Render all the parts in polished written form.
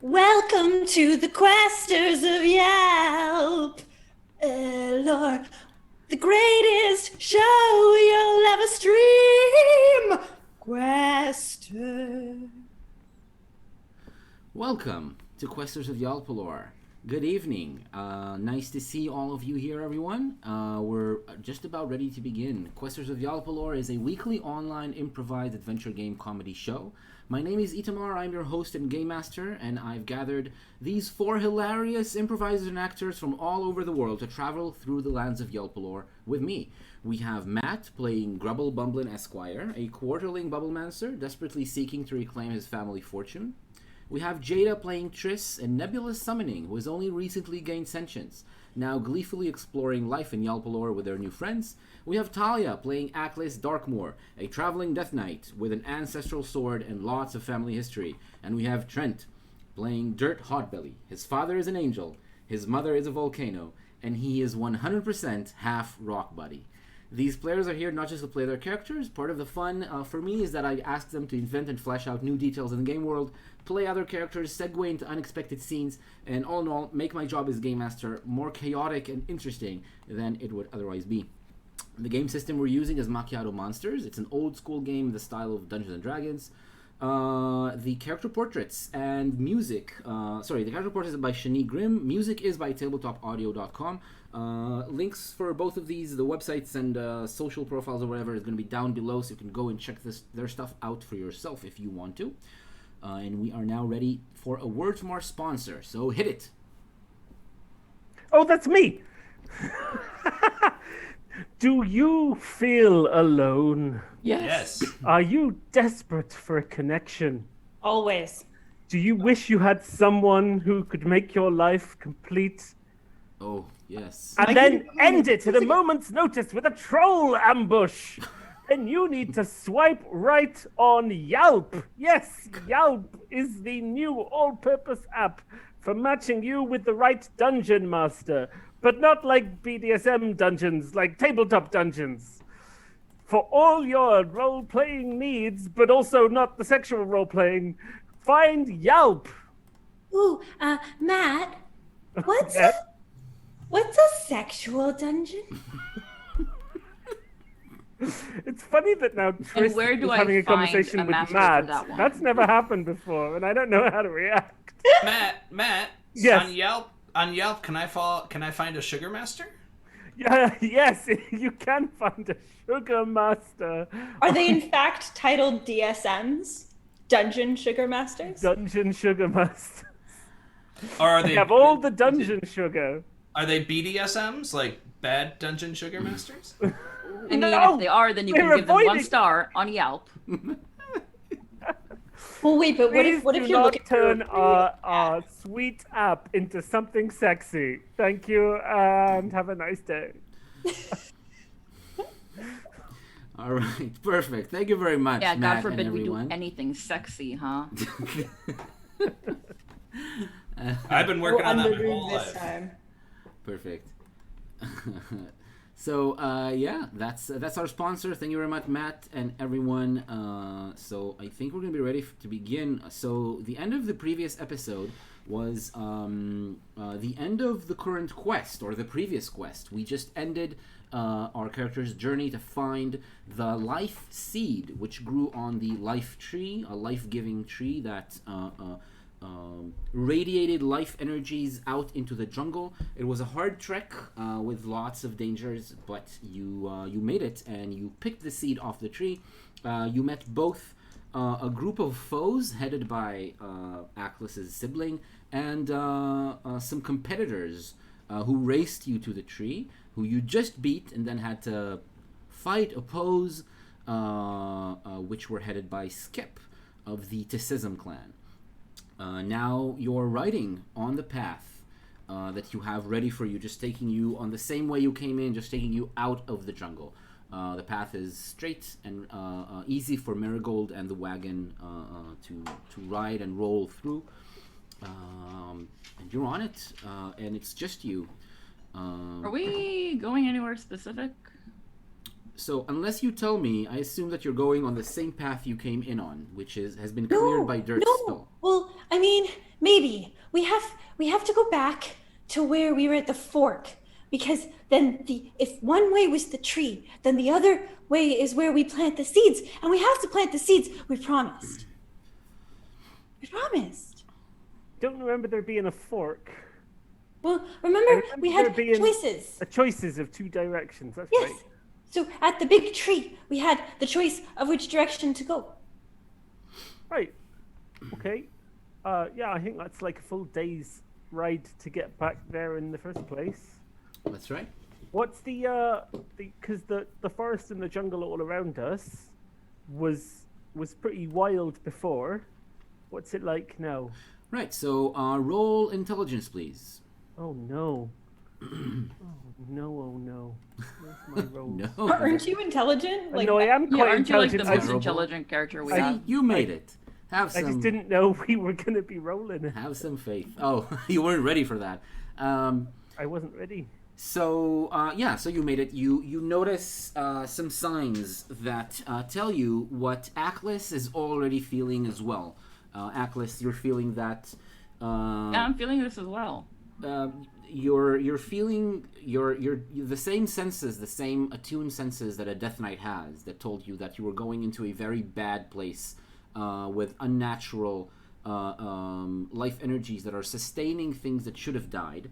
Welcome to the Questers of Yalpelor, the greatest show you'll ever stream. Quester. Welcome to Questers of Yalpelor. Good evening. Nice to see all of you here, everyone. We're just about ready to begin. Questers of Yalpelor is a weekly online improvised adventure game comedy show. My name is Itamar, I'm your host and game master, and I've gathered these four hilarious improvisers and actors from all over the world to travel through the lands of Yalpelor with me. We have Matt playing Grubble Bumblin Esquire, a quarterling bubblemancer desperately seeking to reclaim his family fortune. We have Jada playing Triss, a nebulous summoning who has only recently gained sentience, now gleefully exploring life in Yalpelor with their new friends. We have Talia playing Aklis Darkmoor, a traveling death knight with an ancestral sword and lots of family history. And we have Trent playing Dirt Hotbelly. His father is an angel, his mother is a volcano, and he is 100% half rock buddy. These players are here not just to play their characters. Part of the fun for me is that I ask them to invent and flesh out new details in the game world, play other characters, segue into unexpected scenes, and all in all, make my job as game master more chaotic and interesting than it would otherwise be. The game system we're using is Macchiato Monsters. It's an old school game in the style of Dungeons and Dragons. The character portraits and music. The character portraits are by Shani Grimm. Music is by tabletopaudio.com. Links for both of these, the websites and social profiles or whatever, is going to be down below, so you can go and check their stuff out for yourself if you want to. And we are now ready for a word from our sponsor. So hit it. Oh, that's me. Do you feel alone? Yes. Are you desperate for a connection? Always. Do you wish you had someone who could make your life complete? Oh, yes. And then end it at a moment's notice with a troll ambush. Then you need to swipe right on Yelp. Yes, Yelp is the new all-purpose app for matching you with the right dungeon master. But not like BDSM dungeons, like tabletop dungeons. For all your role-playing needs, but also not the sexual role-playing, find Yelp. Ooh, Matt, what's Yeah. what's a sexual dungeon? It's funny that now Tris where do is I having a find conversation a with master Matt. for that one? That's never happened before, and I don't know how to react. Matt. Yes. On Yelp, can I find a sugar master? Yeah, yes, you can find a sugar master. Are they in fact titled DSMs? Dungeon Sugar Masters? Dungeon sugar master? Or are They they have all the dungeon sugar. Are they BDSMs, like bad dungeon sugar masters? I mean, No, if they are, then you we're can give them one avoiding- star on Yelp. Well, wait, but Please what if do you're not looking turn for our sweet app into something sexy. Thank you, and have a nice day. All right, perfect. Thank you very much, Yeah, God Matt forbid and we do everyone. anything sexy, huh? I've been working on that my underboob whole this life. time? Perfect. So that's our sponsor. Thank you very much, Matt and everyone. So I think we're gonna be ready to begin. So the end of the previous episode was the end of the current quest, or the previous quest. We just ended our character's journey to find the life seed, which grew on the life tree, a life-giving tree that radiated life energies out into the jungle. It was a hard trek with lots of dangers, but you made it, and you picked the seed off the tree. You met both a group of foes headed by Aklis's sibling and some competitors who raced you to the tree, who you just beat and then had to fight, oppose, which were headed by Skip of the Tisism clan. Now you're riding on the path that you have ready for you, just taking you on the same way you came in, just taking you out of the jungle. The path is straight and easy for Marigold and the wagon to ride and roll through. And you're on it, and it's just you. Are we going anywhere specific? So unless you tell me, I assume that you're going on the same path you came in on, which has been cleared by Dirt Spill. Well, I mean, maybe we have to go back to where we were at the fork, because then if one way was the tree, then the other way is where we plant the seeds, and we have to plant the seeds. We promised. We promised. Don't remember there being a fork. Well, I remember we remember had there being choices. Choices of 2 directions. That's Yes. right. So at the big tree, we had the choice of which direction to go. Right. Okay. Yeah, I think that's like a full day's ride to get back there in the first place. That's right. What's because the forest and the jungle all around us was pretty wild before. What's it like now? Right. So roll intelligence, please. Oh no. Oh no. Where's my roll? No. Aren't you intelligent? No, I am Yeah, quite aren't you like the intelligent. most Terrible. intelligent character we I- have? You made it. Have I some. just didn't know we were gonna be rolling. Have some faith. Oh, you weren't ready for that. I wasn't ready. So so you made it. You notice some signs that tell you what Aklis is already feeling as well. Aklis, you're feeling that. Yeah, I'm feeling this as well. You're feeling your the same senses, the same attuned senses that a Death Knight has, that told you that you were going into a very bad place with unnatural life energies that are sustaining things that should have died.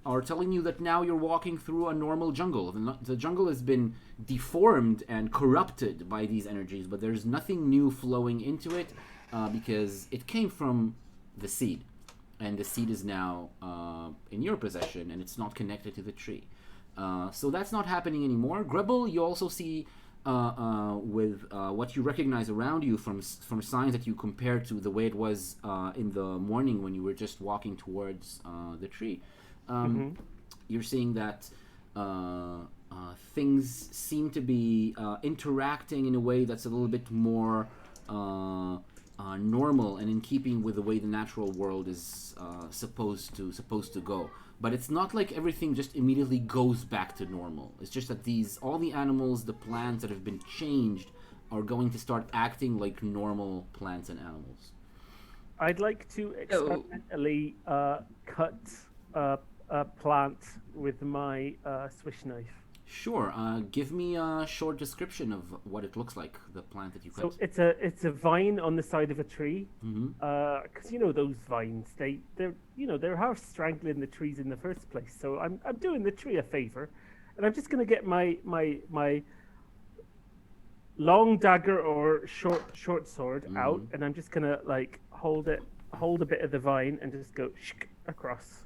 Are telling you that now you're walking through a normal jungle. The jungle has been deformed and corrupted by these energies, but there's nothing new flowing into it because it came from the seed. And the seed is now in your possession, and it's not connected to the tree. So that's not happening anymore. Grebel, you also see with what you recognize around you from signs that you compare to the way it was in the morning when you were just walking towards the tree. You're seeing that things seem to be interacting in a way that's a little bit more normal and in keeping with the way the natural world is supposed to go. But it's not like everything just immediately goes back to normal. It's just that all the animals, the plants that have been changed, are going to start acting like normal plants and animals. I'd like to experimentally cut a plant with my Swiss knife. Sure. Give me a short description of what it looks like, the plant that you cut. So it's a vine on the side of a tree. Because those vines, they're half strangling the trees in the first place. So I'm doing the tree a favor, and I'm just gonna get my long dagger or short sword out, and I'm just gonna like hold a bit of the vine and just go across.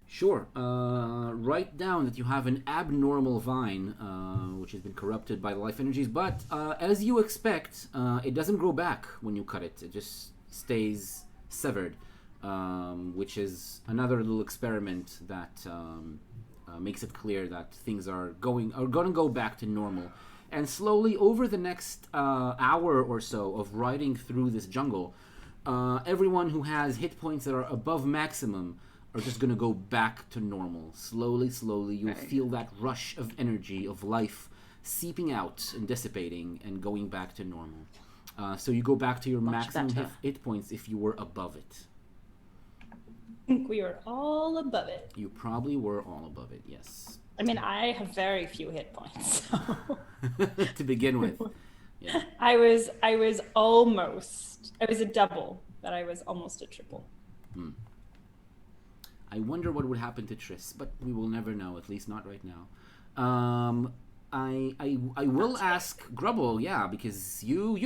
Sure. Write down that you have an abnormal vine, which has been corrupted by the life energies, but as you expect, it doesn't grow back when you cut it. It just stays severed, which is another little experiment that makes it clear that things are going to go back to normal. And slowly, over the next hour or so of riding through this jungle, everyone who has hit points that are above maximum are just going to go back to normal. Slowly, you'll feel that rush of energy, of life, seeping out and dissipating and going back to normal. So you go back to your maximum hit points if you were above it. I think we were all above it. You probably were all above it, yes. I mean, I have very few hit points. So. To begin with. Yeah. I was a double, but I was almost a triple. I wonder what would happen to Triss, but we will never know, at least not right now. I will ask Grubble, yeah, because you're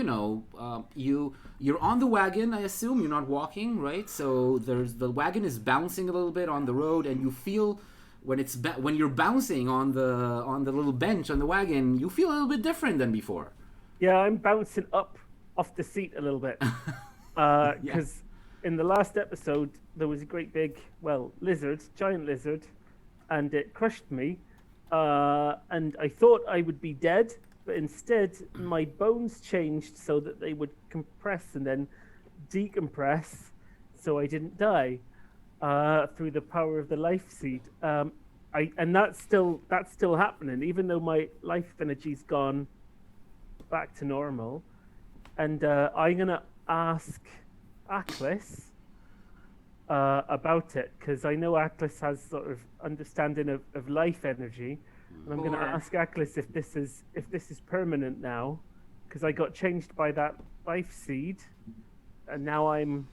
on the wagon. I assume you're not walking, right? So the wagon is bouncing a little bit on the road, and you feel when you're bouncing on the little bench on the wagon, you feel a little bit different than before. Yeah, I'm bouncing up off the seat a little bit because in the last episode there was a great big giant lizard, and it crushed me. And I thought I would be dead, but instead my bones changed so that they would compress and then decompress, so I didn't die through the power of the life seed. And that's still happening, even though my life energy's gone back to normal. And I'm gonna ask Aklis about it, because I know Aklis has sort of understanding of life energy, and I'm going to Sure. ask Aklis if this is permanent now, because I got changed by that life seed, and now I'm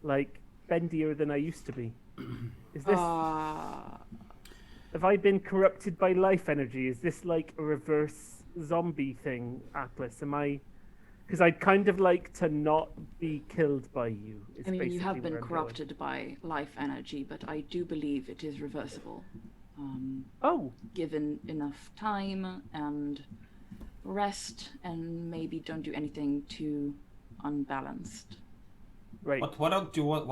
like bendier than I used to be. Is this? Have I been corrupted by life energy? Is this like a reverse zombie thing, Atlas? Am I? Because I'd kind of like to not be killed by you. Is I mean, you have basically been where I'm corrupted by life energy, but I do believe it is reversible. going. Oh, Given enough time and rest, and maybe don't do anything too unbalanced. right. But why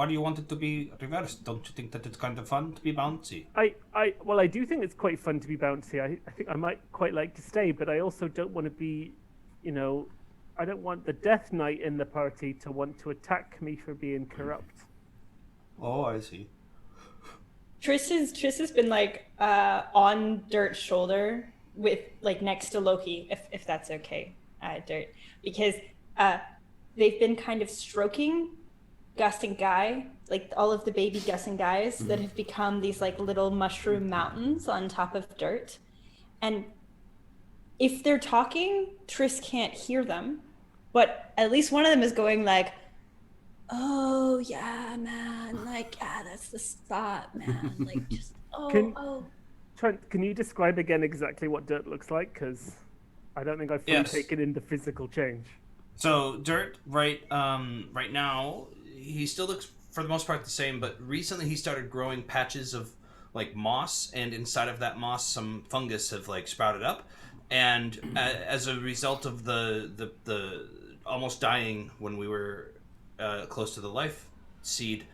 do you want it to be reversed? Don't you think that it's kind of fun to be bouncy? Well, I do think it's quite fun to be bouncy. I think I might quite like to stay, but I also don't want to be, I don't want the Death Knight in the party to want to attack me for being corrupt. Oh, I see. Triss has been like on Dirt's shoulder with like next to Loki, if that's okay, Dirt, because they've been kind of stroking Gus and Guy, like all of the baby Gus and Guys that have become these like little mushroom mountains on top of Dirt, and if they're talking, Triss can't hear them, but at least one of them is going like, "Oh yeah, man, like yeah, that's the spot, man." Like just Trent, can you describe again exactly what Dirt looks like? Because I don't think I've fully Yes. taken in the physical change. So Dirt, right now, he still looks for the most part the same, but recently he started growing patches of like moss, and inside of that moss, some fungus have like sprouted up, and as a result of the almost dying when we were close to the life seed,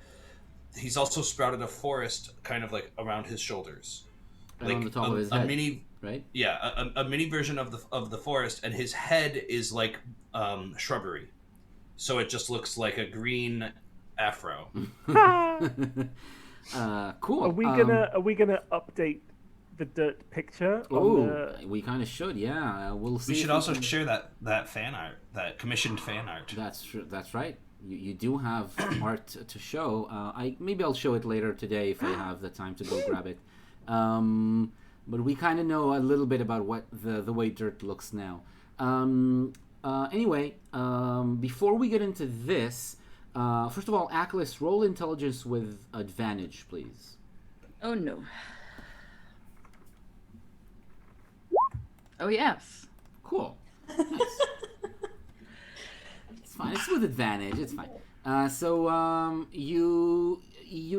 he's also sprouted a forest kind of like around his shoulders, And like on the top of his a head, mini. right? Yeah, a mini version of the forest, and his head is like shrubbery, so it just looks like a green afro. Cool. Are we gonna update the Dirt picture? Oh, we kind of should, yeah. We'll see. We if should also can- share that fan art, that commissioned fan art. That's true. That's right. You do have art to show. Maybe I'll show it later today if I have the time to go grab it. But we kind of know a little bit about what the way Dirt looks now. Anyway, before we get into this, first of all, Aklis, roll intelligence with advantage, please. Oh no. Oh yes. Cool. Nice. It's fine. It's with advantage. It's fine. So you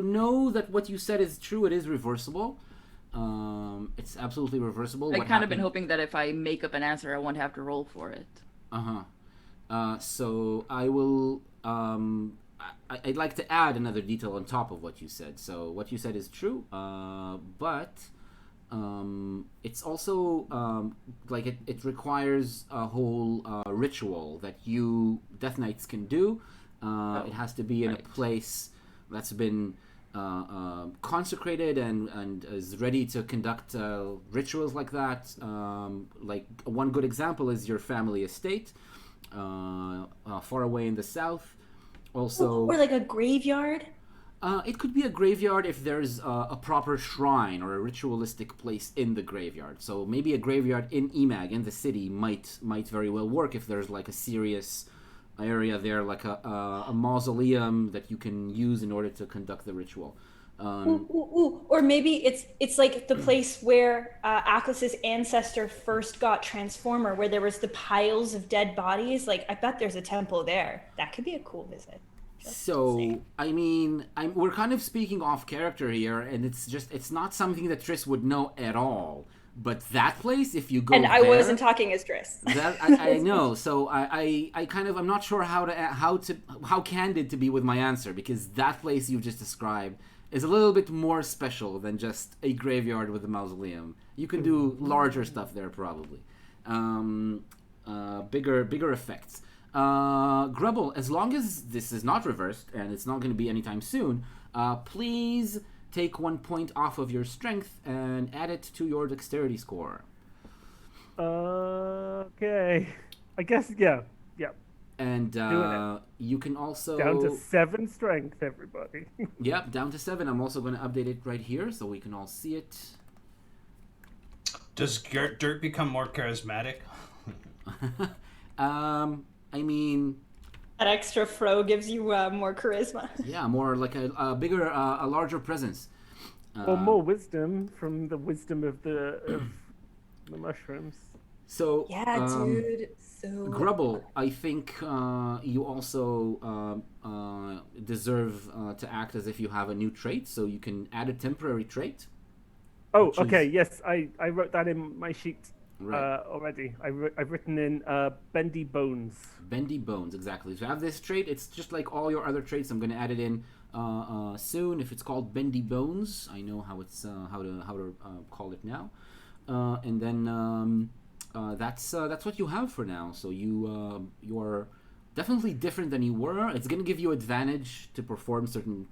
know that what you said is true. It is reversible. It's absolutely reversible. I What kind of been happened- hoping that if I make up an answer, I won't have to roll for it. So I will. I'd like to add another detail on top of what you said. So what you said is true, but it's also like it requires a whole ritual that you Death Knights can do. It has to be in a place that's been consecrated and is ready to conduct rituals like that. Like one good example is your family estate, far away in the south. Also, or like a graveyard. it could be a graveyard if there's a proper shrine or a ritualistic place in the graveyard. So maybe a graveyard in Emag, in the city, might very well work if there's like a serious area there, like a mausoleum that you can use in order to conduct the ritual. Or maybe it's like the place where Aklis's ancestor first got Transformer, where there was the piles of dead bodies. Like I bet there's a temple there. That could be a cool visit. So, I mean, we're kind of speaking off character here, and it's not something that Triss would know at all. But that place, if you go And I there, wasn't talking as Triss. That I know. So I kind of I'm not sure how candid to be with my answer, because that place you've just described is a little bit more special than just a graveyard with a mausoleum. You can do larger stuff there probably, bigger effects. Grubble, as long as this is not reversed and it's not going to be anytime soon, please take 1 point off of your strength and add it to your dexterity score. Okay. I guess, yeah. And Doing you can also Down to 7 strength, everybody. Yep, down to 7. I'm also going to update it right here so we can all see it. Does Dirt become more charismatic? I mean, That extra fro gives you more charisma. yeah, more like a bigger, a larger presence. Or more wisdom from the wisdom of the mushrooms. So, Yeah, dude. So Grubble, I think you also deserve to act as if you have a new trait, so you can add a temporary trait. Oh, Which okay. is- Yes, I wrote that in my sheet Right. already. I've written in bendy bones. Bendy bones, exactly. So you have this trait. It's just like all your other traits. I'm going to add it in soon. If it's called bendy bones, I know how it's how to call it now. And then that's what you have for now. So you're definitely different than you were. It's going to give you advantage to perform certain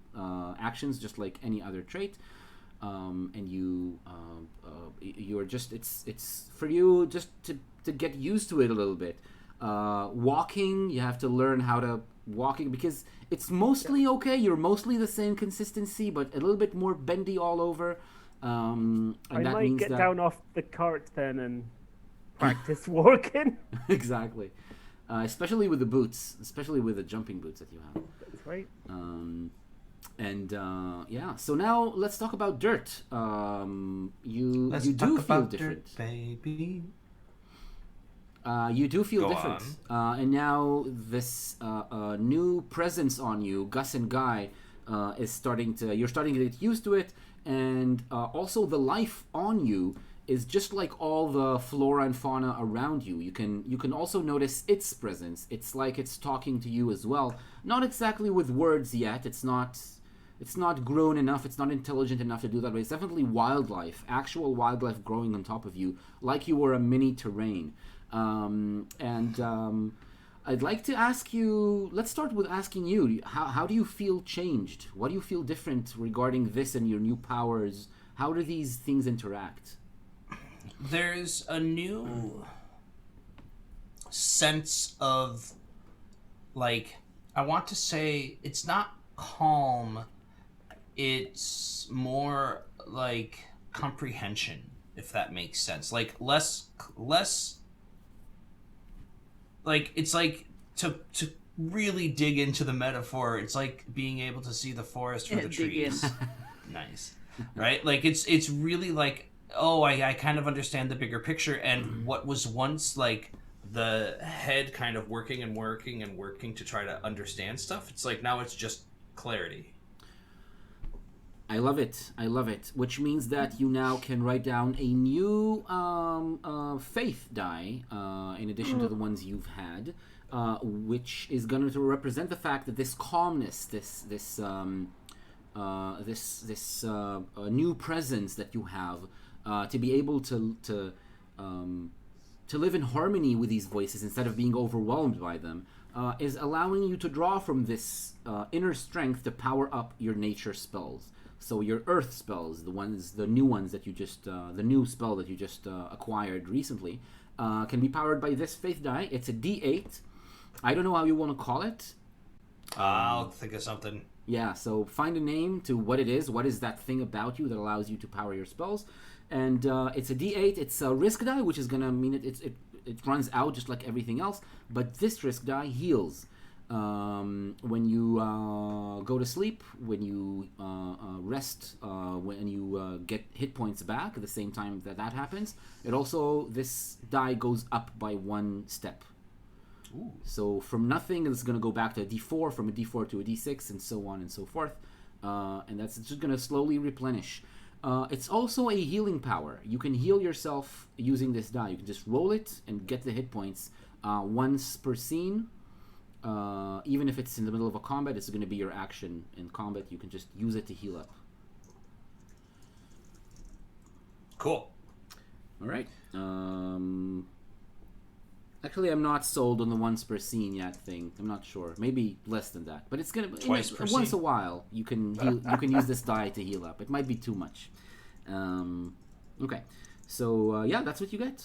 actions, just like any other trait. And you're just it's for you just to get used to it a little bit. Walking, you have to learn how to walking because it's mostly okay. You're mostly the same consistency, but a little bit more bendy all over. And I that might means get that down off the cart then and practice walking. exactly, especially with the boots, especially with the jumping boots that you have. That's right. And yeah, so now let's talk about Dirt. Let's You do talk feel about different. Dirt, baby. You do feel Go different. And now this new presence on you, Gus and Guy, is starting to. You're starting to get used to it, and also the life on you is just like all the flora and fauna around you. You can also notice its presence. It's like it's talking to you as well. Not exactly with words yet. It's not grown enough. It's not intelligent enough to do that. But it's definitely wildlife, actual wildlife growing on top of you, like you were a mini terrain. I'd like to ask you. Let's start with asking you. How do you feel changed? What do you feel different regarding this and your new powers? How do these things interact? There's a new sense of, like, I want to say it's not calm, it's more like comprehension, if that makes sense. Like less like it's like to really dig into the metaphor, it's like being able to see the forest for the Dig in. trees. Nice. Right? Like it's really like, oh, I kind of understand the bigger picture, and what was once like the head kind of working to try to understand stuff, it's like now it's just clarity. I love it. I love it. Which means that you now can write down a new faith die, in addition to the ones you've had, which is going to represent the fact that this calmness, this new presence that you have, to be able to live in harmony with these voices instead of being overwhelmed by them, is allowing you to draw from this inner strength to power up your nature spells. So your earth spells, the new ones that you just, the new spell that you just acquired recently, can be powered by this faith die. It's a D8. I don't know how you want to call it. I'll think of something. Yeah, so find a name to what it is. What is that thing about you that allows you to power your spells? And it's a D8. It's a risk die, which is gonna mean it runs out just like everything else. But this risk die heals. When you go to sleep, when you rest, when you get hit points back at the same time that happens, this die goes up by 1 step. Ooh. So from nothing, it's going to go back to a D4, from a D4 to a D6, and so on and so forth. And that's just going to slowly replenish. It's also a healing power. You can heal yourself using this die. You can just roll it and get the hit points once per scene. Even if it's in the middle of a combat, it's going to be your action in combat. You can just use it to heal up. Cool. All right. Actually, I'm not sold on the once per scene yet thing. I'm not sure. Maybe less than that. But it's gonna Twice per once scene. a while you can heal, you can use this die to heal up. It might be too much. Okay. So yeah, that's what you get.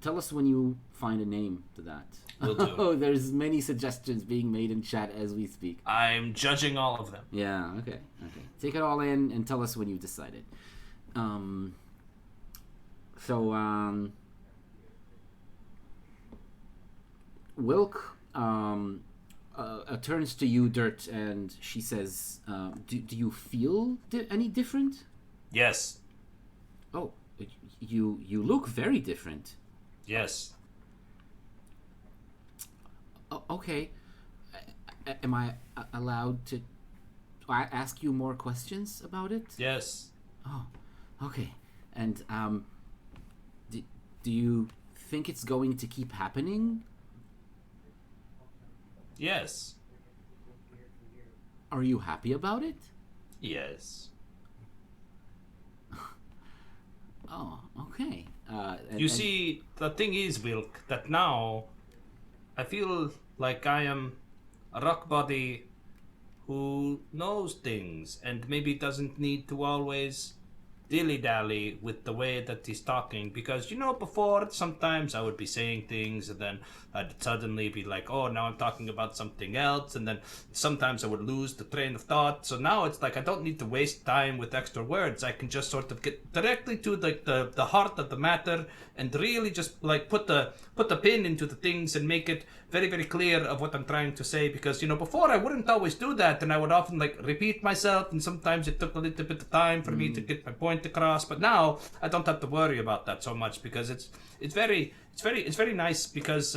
tell us when you find a name to that. Will do. Oh, there's many suggestions being made in chat as we speak. I'm judging all of them. Yeah, okay. Take it all in and tell us when you've decided. Wilk turns to you, Dirt, and she says, do you feel any different? Yes. Oh, you look very different. Yes. Okay. Am I allowed to ask you more questions about it? Yes. Oh, okay. And do you think it's going to keep happening? Yes. Are you happy about it? Yes. Oh, okay. You see, the thing is, Wilk, that now I feel like I am a rock body who knows things and maybe doesn't need to always dilly-dally with the way that he's talking, because before sometimes I would be saying things and then I'd suddenly be like, oh, now I'm talking about something else, and then sometimes I would lose the train of thought. So now it's like I don't need to waste time with extra words. I can just sort of get directly to the heart of the matter and really just like put the pin into the things and make it very, very clear of what I'm trying to say, because before I wouldn't always do that, and I would often like repeat myself, and sometimes it took a little bit of time for me to get my point across. But now I don't have to worry about that so much, because it's very nice, because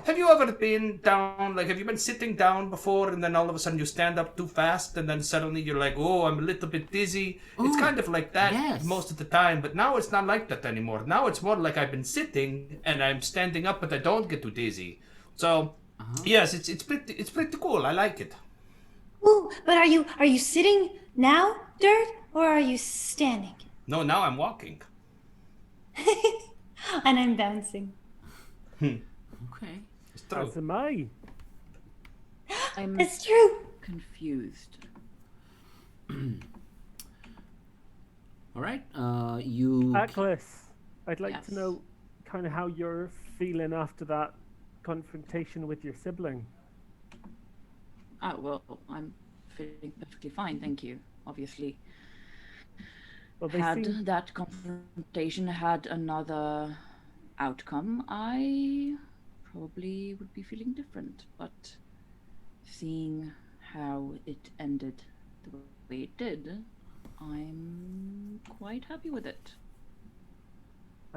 have you ever been down, like have you been sitting down before and then all of a sudden you stand up too fast and then suddenly you're like, oh, I'm a little bit dizzy? It's kind of like that. Yes. Most of the time, but now it's not like that anymore. Now it's more like I've been sitting and I'm standing up, but I don't get too dizzy. So yes, it's pretty cool. I like it. Ooh, but are you sitting now, Dirt, or are you standing? No, now I'm walking. And I'm bouncing. Okay. It's true. As am I. I'm It's true. confused. All right. You. Atlas, I'd like Yes. to know kind of how you're feeling after that confrontation with your sibling. Oh, well, I'm feeling perfectly fine, thank you. Obviously, Well, they had seem that confrontation had another outcome, I probably would be feeling different. But seeing how it ended the way it did, I'm quite happy with it.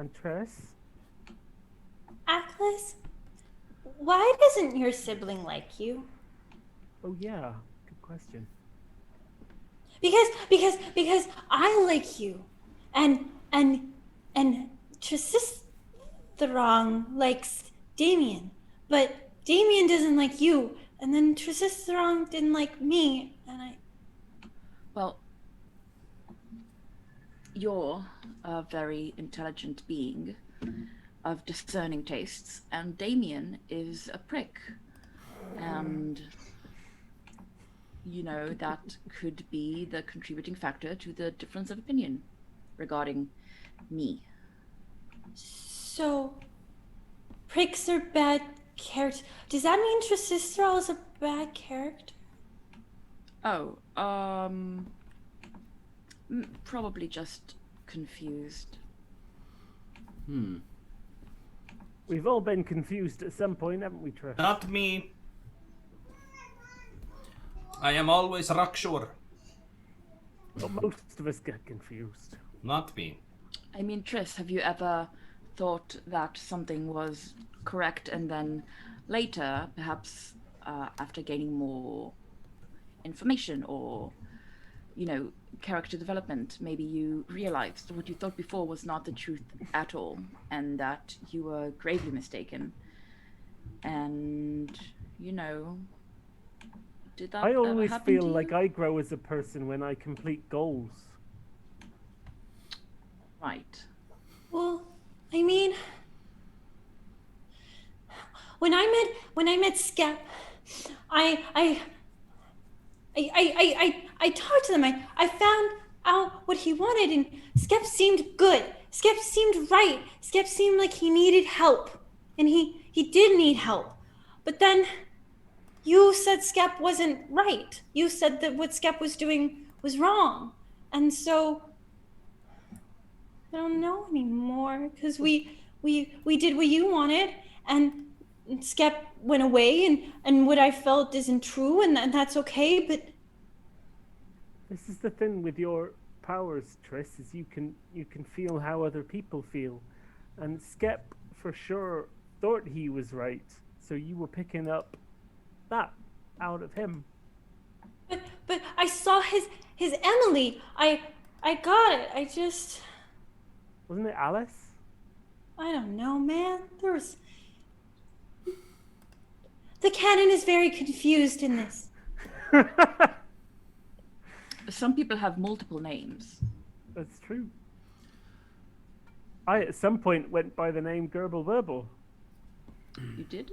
and Tress. Atlas, why doesn't your sibling like you? Oh yeah, good question. Because I like you, and Trisistherong likes Damien, but Damien doesn't like you, and then Trisistherong didn't like me, and I. Well, you're a very intelligent being of discerning tastes, and Damien is a prick. And, that could be the contributing factor to the difference of opinion regarding me. So, pricks are bad characters. Does that mean Trisistherol is a bad character? Oh, probably just confused. We've all been confused at some point, haven't we, Tress? Not me. I am always rock sure. Well, most of us get confused. Not me. I mean, Triss, have you ever thought that something was correct and then later, perhaps after gaining more information or, character development, maybe you realized what you thought before was not the truth at all and that you were gravely mistaken? And, did that I ever always happen feel to like you? I grow as a person when I complete goals. Right. Well, I mean, when I met Skep, I talked to them. I found out what he wanted, and Skep seemed good. Skep seemed right. Skep seemed like he needed help. And he did need help. But then you said Skep wasn't right. You said that what Skep was doing was wrong. And so I don't know anymore because we did what you wanted, and Skep went away, and what I felt isn't true, and that's okay. But This is the thing with your powers, Triss, is you can feel how other people feel, and Skep for sure thought he was right, so you were picking up that out of him. but I saw his Emily. I got it. I just Wasn't it Alice? I don't know, man. There was the canon is very confused in this. Some people have multiple names. That's true. I at some point went by the name Gerbil Verbal. You did?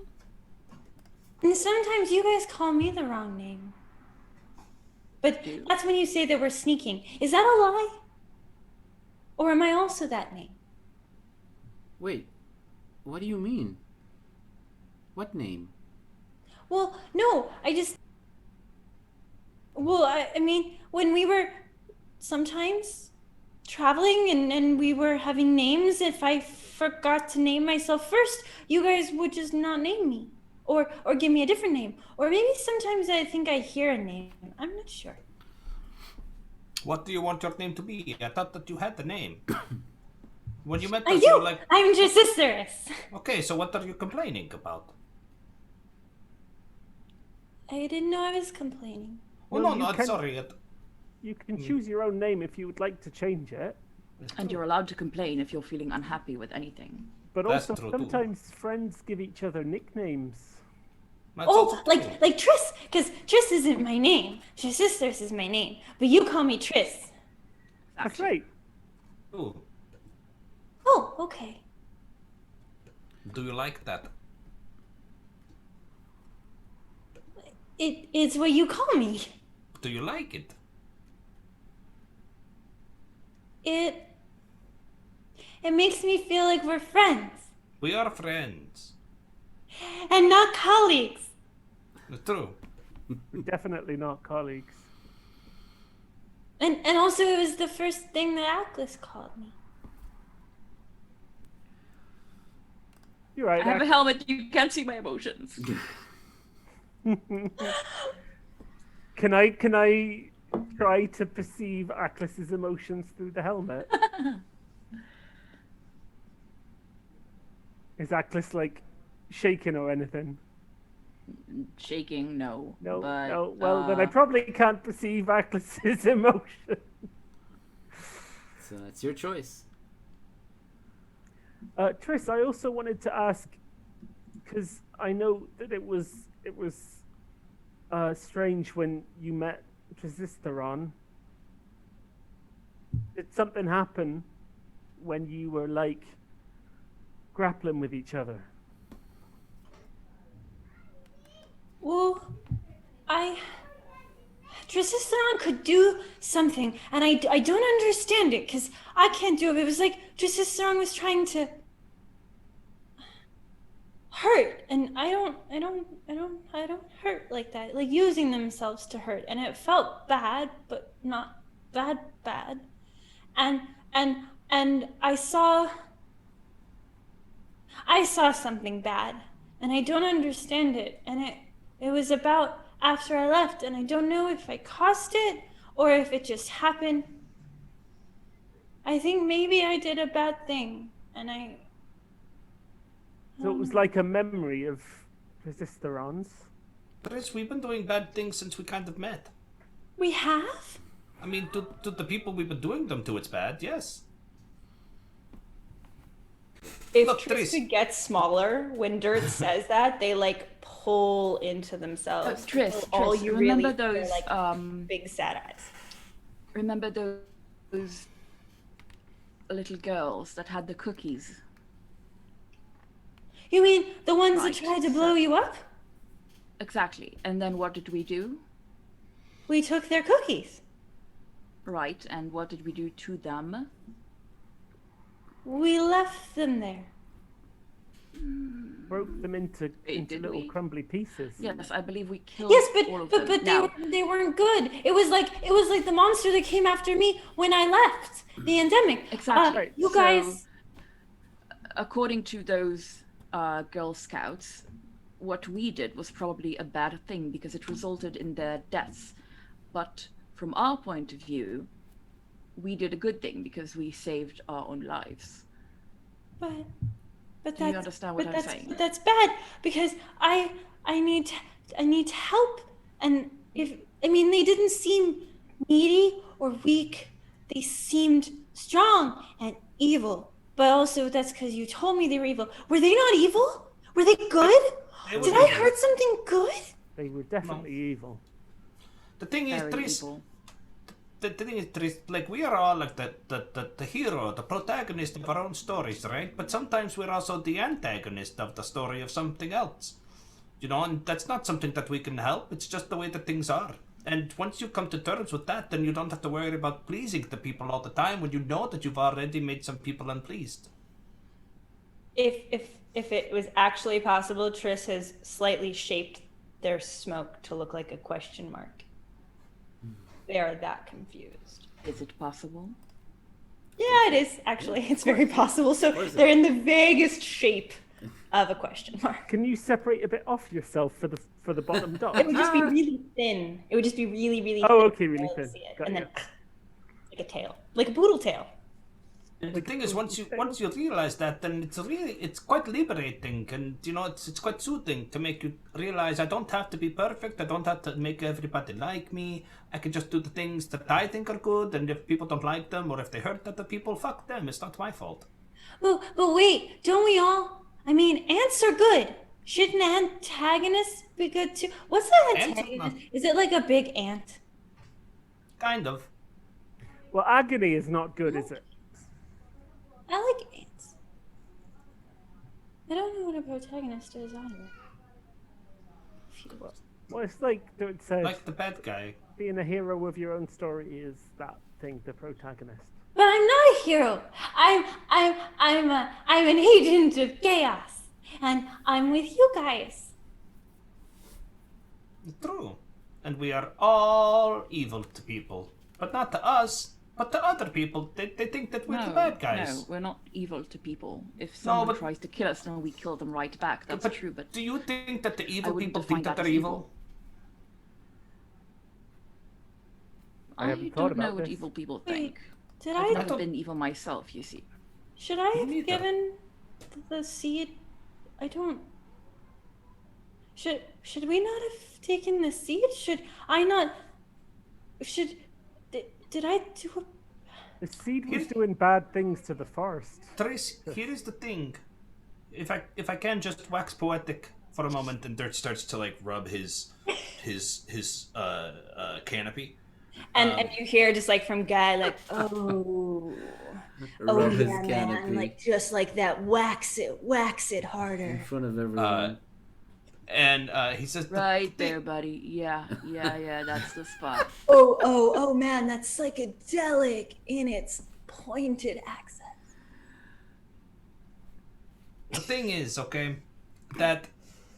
And sometimes you guys call me the wrong name. But that's when you say that we're sneaking. Is that a lie? Or am I also that name? Wait, what do you mean? What name? Well, no, I mean, when we were sometimes traveling and we were having names, if I forgot to name myself first, you guys would just not name me. Or give me a different name. Or maybe sometimes I think I hear a name. I'm not sure. What do you want your name to be? I thought that you had the name. When you met I us, you were do! like, I'm Drasisterus. okay, so what are you complaining about? I didn't know I was complaining. Oh, No, no, you no, can- sorry. You can choose your own name if you would like to change it, And you're allowed to complain if you're feeling unhappy with anything. but That's also true, too. sometimes friends give each other nicknames. That's Oh, also true. like Triss, because Triss isn't my name. Drasisterus is my name. But you call me Triss. That's right. Ooh, Oh, okay. do you like that? It's what you call me. Do you like it? It makes me feel like we're friends We are friends. and not colleagues. True. We're definitely not colleagues. And also it was the first thing that Atlas called me. You're right. I have a helmet, you can't see my emotions. Can I try to perceive Atlas's emotions through the helmet? Is Atlas like shaking or anything? Shaking, no. No, but, no. Well, then I probably can't perceive Atlas's emotion. So that's your choice. Triss, I also wanted to ask, because I know that it was strange when you met Drasisterus. Did something happen when you were like grappling with each other? Well, Drasisterus could do something, and I don't understand it because I can't do it. It was like Drasisterus was trying to hurt, and I don't hurt like that. Like using themselves to hurt, and it felt bad, but not bad. And I saw something bad, and I don't understand it, and it was about after I left, and I don't know if I caused it or if it just happened. I think maybe I did a bad thing, and So it was like a memory of Drasisterus. Triss, we've been doing bad things since we kind of met. We have? I mean, to the people we've been doing them to, it's bad, yes. If Look, Tristan gets smaller, when Dirt says that, they like pull into themselves. Triss, all Triss, you remember really those, are, like big sad eyes. remember those little girls that had the cookies? You mean the ones Right, that tried to blow you up? Exactly. And then what did we do? We took their cookies. Right, and what did we do to them? we left them there. Broke them into Did little we? crumbly pieces. Yes, I believe we killed Yes, all of but them. they weren't good. It was like the monster that came after me when I left the endemic. Exactly. Right, You so- guys. According to those Girl Scouts, what we did was probably a bad thing because it resulted in their deaths. But from our point of view, we did a good thing because we saved our own lives. But Do that's, you understand what but I'm that's, saying? But that's bad because I need help, and they didn't seem needy or weak. They seemed strong and evil. But also that's because you told me they were evil. Were they not evil? Were they good? They were Did I evil. heard something good? They were definitely evil. The thing is, Very Tris, evil. the thing is, Tris, like we are all like the hero, the protagonist of our own stories, right? But sometimes we're also the antagonist of the story of something else. You know, and that's not something that we can help. It's just the way that things are. And once you come to terms with that, then you don't have to worry about pleasing the people all the time when you know that you've already made some people unpleased. If it was actually possible, Triss has slightly shaped their smoke to look like a question mark. They are that confused. Is it possible? Yeah, it is actually. It's very possible. So they're in the vaguest shape of a question mark. Can you separate a bit off yourself for the bottom dot? It would just be really thin. It would just be really, really Oh, thin. okay, really You can thin. see it. Got And you. then like a tail. Like a poodle tail. And the thing is, once you realize that, then it's quite liberating, and you know it's quite soothing to make you realize I don't have to be perfect. I don't have to make everybody like me. I can just do the things that I think are good, and if people don't like them or if they hurt other people, fuck them. It's not my fault. But wait, don't we all? Ants are good. Shouldn't antagonists be good too? What's the Ants are antagonist? not- Is it like a big ant? Kind of. Well, agony is not good, is it? I like ants. I don't know what a protagonist is either. Well, it's like it says, Like the bad guy. being a hero of your own story is that thing, the protagonist. But I'm not a hero. I'm an agent of chaos, and I'm with you guys. True. And we are all evil to people. But not to us, but to other people. They think that we're the bad guys. No, we're not evil to people. If someone but- tries to kill us, then we kill them right back. That's true, but do you think that the evil wouldn't people define think that that they're as evil? I I haven't thought don't about know what this. evil people Wait, think. Did I've I? never been evil myself, you see. Should I have neither. given the seed? I don't. Should we not have taken the seed? Should I not? Did I do a? The seed was doing bad things to the forest. Trace, here is the thing. If I can just wax poetic for a moment, and Dirt starts to like rub his canopy. And you hear just like from Guy like, oh Rub his yeah, canopy man, like just like that, wax it in harder. front of everyone. And he says, Right there, buddy. Yeah, that's the spot. Oh man, that's psychedelic in its pointed accent. The thing is, okay, that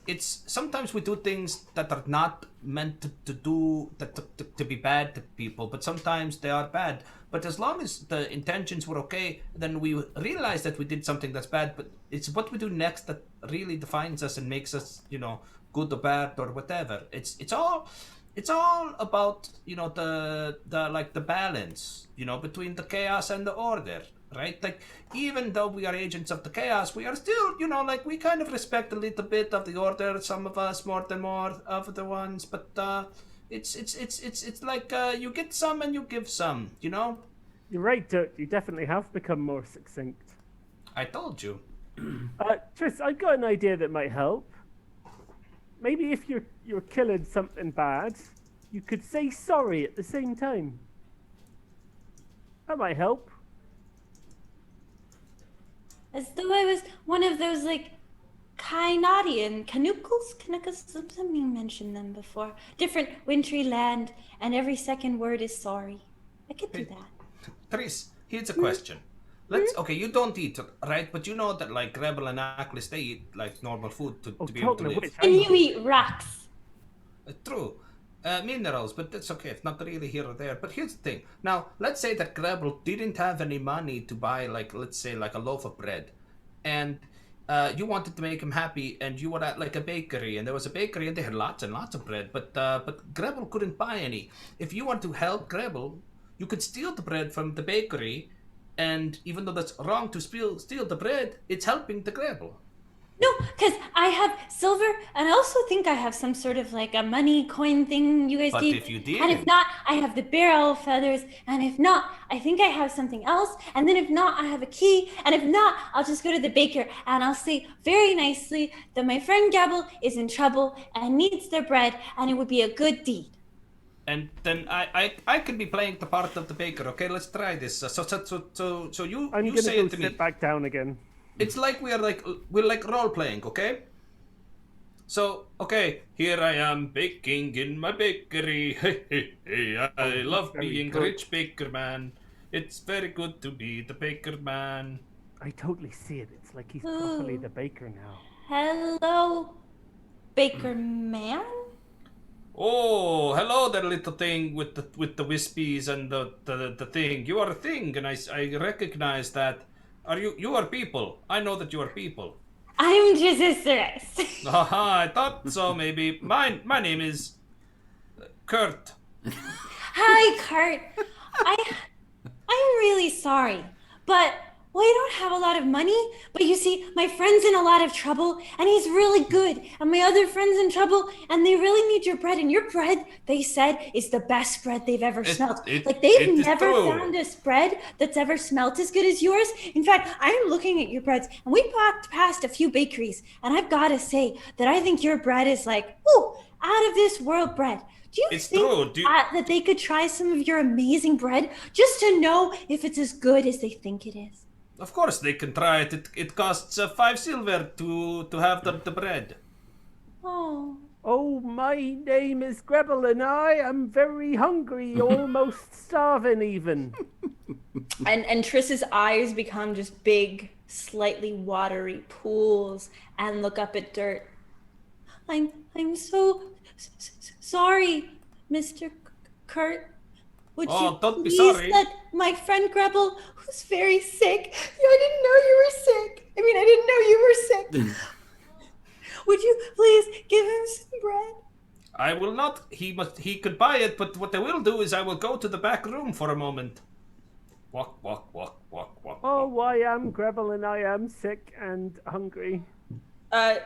it's sometimes we do things that are not meant to do that to be bad to people, but sometimes they are bad. But as long as the intentions were okay, then we realize that we did something that's bad. But it's what we do next that really defines us and makes us, you know, good or bad or whatever. It's all about, you know, the like the balance, you know, between the chaos and the order. Right? Like, even though we are agents of the chaos, we are still, you know, like, we kind of respect a little bit of the order, some of us more than more of the ones, but it's like you get some and you give some, you know? You're right, Dirt. You definitely have become more succinct. I told you. Tris, I've got an idea that might help. Maybe if you're killing something bad, you could say sorry at the same time. That might help. As though I was one of those like Kainadian Canuckles. Somebody mentioned them before. Different wintry land, and every second word is sorry. I could do that. Tris, here's a question. let's okay. You don't eat, right? But you know that like Rebel and Aklis, they eat like normal food to be able to talking of live. which, And you eat rocks. True. Minerals, but that's okay. It's not really here or there. But here's the thing. Now, let's say that Grebel didn't have any money to buy, like, let's say, like a loaf of bread. And you wanted to make him happy, and you were at, like, a bakery. And there was a bakery, and they had lots and lots of bread. But Grebel couldn't buy any. If you want to help Grebel, you could steal the bread from the bakery. And even though that's wrong to steal the bread, it's helping the Grebel. No, because I have silver, and I also think I have some sort of like a money coin thing you guys But gave. if you And if didn't- not, I have the bear owl feathers. And if not, I think I have something else. And then if not, I have a key. And if not, I'll just go to the baker and I'll say very nicely that my friend Gabble is in trouble and needs their bread, and it would be a good deed. And then I could be playing the part of the baker. Okay, let's try this. So you I'm you gonna say go it to me. sit back down again. It's like we're like role playing, okay? So okay, here I am baking in my bakery. Hey hey hey! I love very being good. rich baker man. It's very good to be the baker man. I totally see it. It's like he's properly the baker now. Hello, Baker Man? Oh, hello there, little thing with the wispies and the thing. You are a thing, and I recognize that. You are people. I know that you are people. I'm Jesusarus. Haha, I thought so. Maybe my name is Kurt. Hi, Kurt. I'm really sorry, but we don't have a lot of money. But you see, my friend's in a lot of trouble, and he's really good. And my other friend's in trouble, and they really need your bread. And your bread, they said, is the best bread they've ever smelled. Like they've it is never true. found a bread that's ever smelt as good as yours. In fact, I'm looking at your breads, and we walked past a few bakeries, and I've got to say that I think your bread is like, ooh, out of this world bread. Do you It's think true. that they could try some of your amazing bread just to know if it's as good as they think it is? Of course they can try it. It costs 5 silver to have the bread. Oh. Oh, my name is Grebel, and I am very hungry, almost starving even. And Triss's eyes become just big, slightly watery pools and look up at Dirt. I'm so sorry, Mr. Kurt. Would Oh, you don't be please sorry. let my friend Grebel, who's very sick, I didn't know you were sick. I mean, I didn't know you were sick. Would you please give him some bread? I will not. He could buy it, but what I will do is I will go to the back room for a moment. Walk, walk, walk, walk, walk. Oh, I am Grebel, and I am sick and hungry.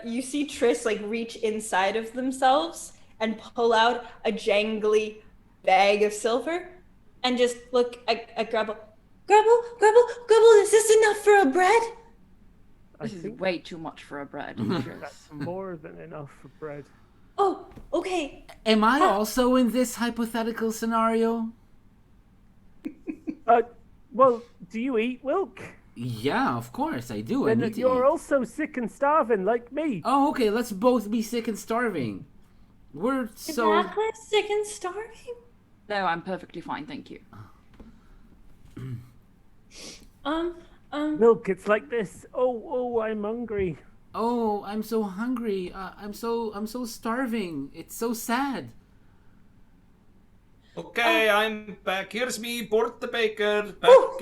You see Triss like reach inside of themselves and pull out a jangly bag of silver and just look at Grebel. Grebel, is this enough for a bread? I This is think way too much for a bread. that's more than enough for bread. Oh, okay. Am I also in this hypothetical scenario? Well, do you eat milk? Yeah, of course I do. I Then need to you're eat. also sick and starving like me. Oh, okay. Let's both be sick and starving. We're Is so. Atlas sick and starving? No, I'm perfectly fine, thank you. Milk, it's like this. Oh, I'm hungry. Oh, I'm so hungry. I'm so starving. It's so sad. Okay, I'm back. Here's me, Bort the baker, back ooh,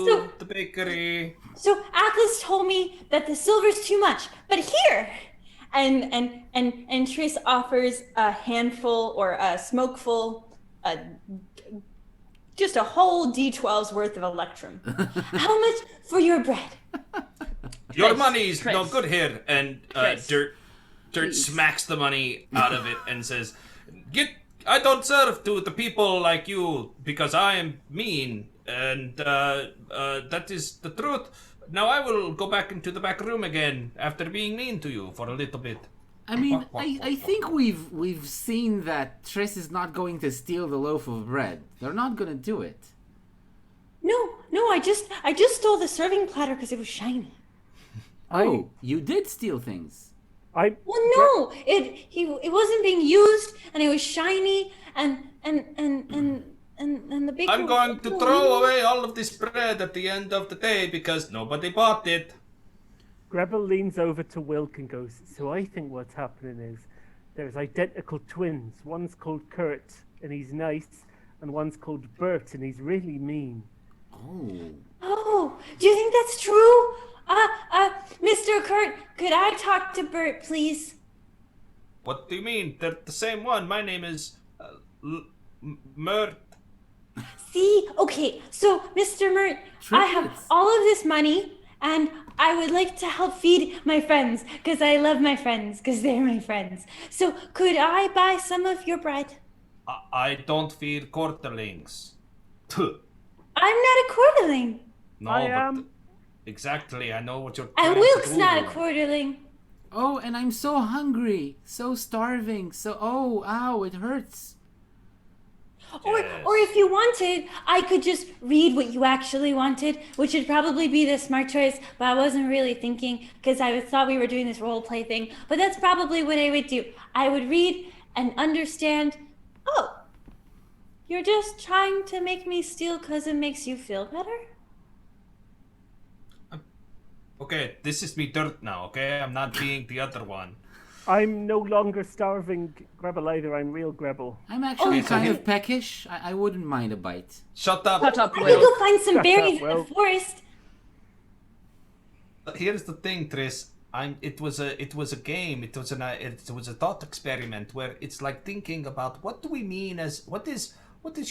into the bakery. So Atlas told me that the silver's too much, but here, and Triss offers a handful or a smokeful, just a whole D12's worth of electrum. How much for your bread? Your Triss, money's no Triss. good here. And Triss, Dirt please. smacks the money out of it and says, I don't serve to the people like you because I am mean. And that is the truth. Now I will go back into the back room again after being mean to you for a little bit. I mean, I think we've seen that Triss is not going to steal the loaf of bread. They're not gonna do it. No, I just stole the serving platter because it was shiny. Oh, you did steal things. I Well, no, it wasn't being used, and it was shiny, and and the big. I'm going to throw away all of this bread at the end of the day because nobody bought it. Grebel leans over to Wilk and goes, so I think what's happening is there's identical twins. One's called Kurt, and he's nice, and one's called Bert, and he's really mean. Oh. Oh, do you think that's true? Mr. Kurt, could I talk to Bert, please? What do you mean? They're the same one. My name is Mert. See? Okay, so Mr. Mert, I have Triplets. all of this money, and I would like to help feed my friends, because I love my friends, because they're my friends. So could I buy some of your bread? I don't feed quarterlings. I'm not a quarterling. No, I but am. exactly. I know what you're And trying Wilk's to do. not a quarterling. Oh, and I'm so hungry, so starving, so ow, it hurts. Or Yes. if you wanted, I could just read what you actually wanted, which would probably be the smart choice, but I wasn't really thinking because I thought we were doing this role play thing. But that's probably what I would do. I would read and understand, oh, you're just trying to make me steal because it makes you feel better? Okay, this is me dirt now, okay? I'm not being the other one. I'm no longer starving Grebel either. I'm real Grebel. I'm actually so kind you- of peckish. I wouldn't mind a bite. Shut up. Shut up, I could Will. go find some Shut berries up, in the Will. forest. Here's the thing, Tris. It was a game. It was a thought experiment where it's like thinking about what do we mean as what is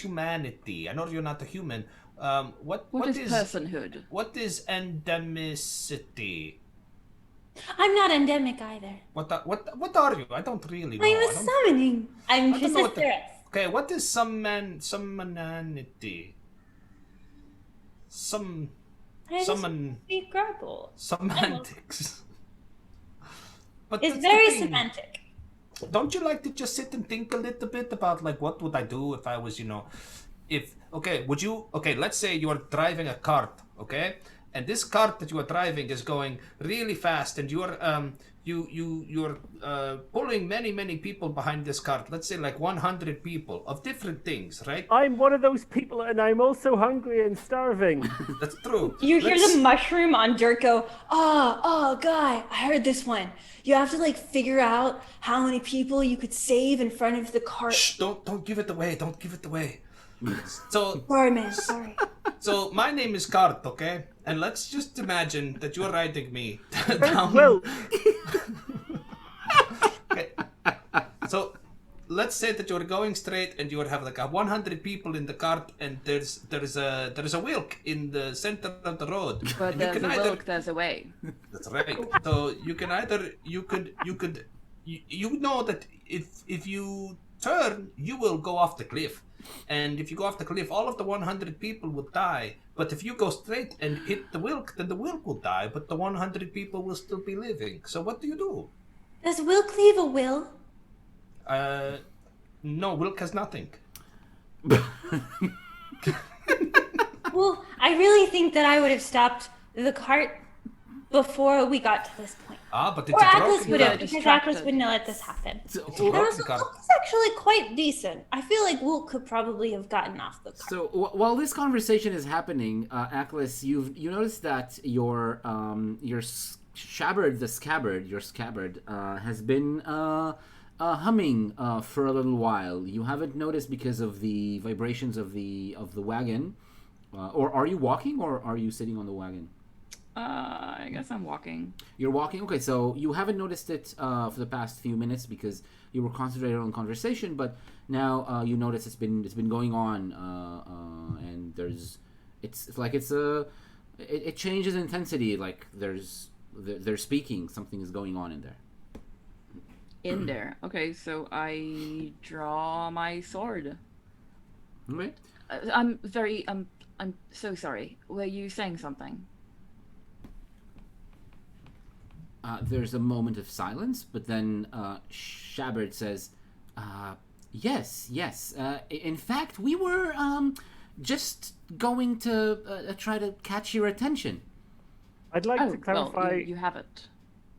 humanity? I know you're not a human. What What is personhood? What is endemicity? I'm not endemic either. What are you? I don't really know. I'm I a don't- summoning. I'm I don't know what the- Triceratops. Okay, what is summonanity? I just Summon speak Grapple. semantics. But It's that's the very thing. semantic. Don't you like to just sit and think a little bit about like what would I do if I was, let's say you are driving a cart, okay? And this cart that you are driving is going really fast and you're pulling many people behind this cart. Let's say like 100 people of different things, right? I'm one of those people, and I'm also hungry and starving. That's true. You hear Let's- the mushroom on Dirt go, oh, guy, I heard this one. You have to like figure out how many people you could save in front of the cart. Shh, don't give it away. Don't give it away. So Sorry, man. Sorry. So my name is Kart, okay? And let's just imagine that you're riding me down. Well, Okay. So let's say that you're going straight and you have like 100 people in the cart, and there's a Wilk in the center of the road. But And you there's can a either- Wilk, there's a way. That's right. So you can either you know that if you turn, you will go off the cliff. And if you go off the cliff, all of the 100 people will die. But if you go straight and hit the Wilk, then the Wilk will die, but the 100 people will still be living. So what do you do? Does Wilk leave a will? No, Wilk has nothing. Well, I really think that I would have stopped the cart before we got to this point. But it's Or a Aklis broken would cart. have, because Distracted. Aklis wouldn't have let this happen. It's a And broken also, cart. Wilk is actually quite decent. I feel like Wilk could probably have gotten off the cart. So while this conversation is happening, Aklis, you notice that your scabbard, has been humming for a little while. You haven't noticed because of the vibrations of the wagon, or are you walking, or are you sitting on the wagon? I guess I'm walking. You're walking. Okay, so you haven't noticed it for the past few minutes because you were concentrated on conversation. But now you notice it's been going on, and it changes intensity. Like they're speaking. Something is going on in there. In there. Okay, so I draw my sword. Okay. I'm so sorry. Were you saying something? There's a moment of silence, but then Shabard says, yes. In fact, we were just going to try to catch your attention. I'd like to Well, clarify, you have it.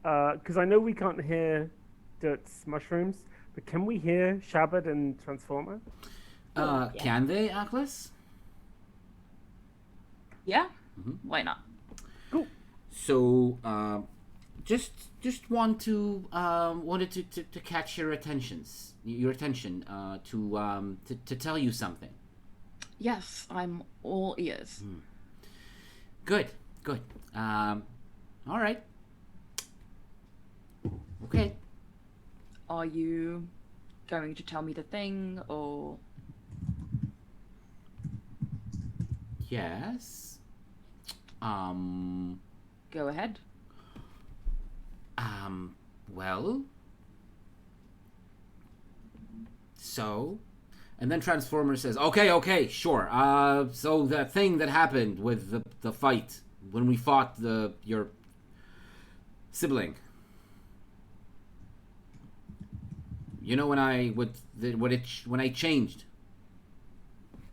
because I know we can't hear Dirt's mushrooms, but can we hear Shabbat and Transformer? Yeah. Can they, Atlas? Yeah? Why not? Cool. So, just wanted to catch your attention, to tell you something. Yes, I'm all ears. Good. All right. Okay. Are you going to tell me the thing, or... Yes. Go ahead. Well. So, and then Transformer says, "Okay, sure. So the thing that happened with the fight when we fought your sibling. You know when I changed.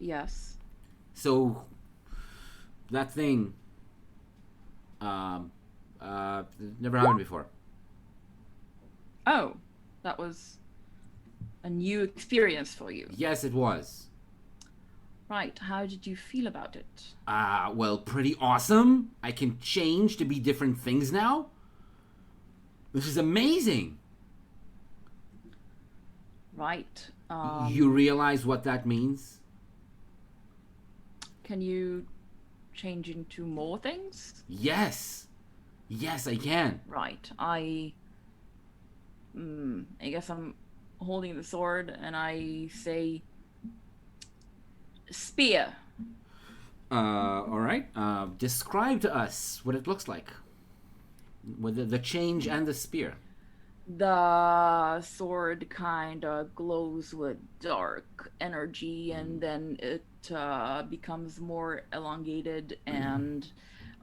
Yes. So that thing never happened before. Oh, that was a new experience for you. Yes, it was. Right, how did you feel about it? Well, pretty awesome. I can change to be different things now. This is amazing. Right. You realize what that means? Can you change into more things? Yes, I can. Right. I guess I'm holding the sword and I say spear. All right. Describe to us what it looks like. With the change and the spear. The sword kind of glows with dark energy, and then it becomes more elongated, and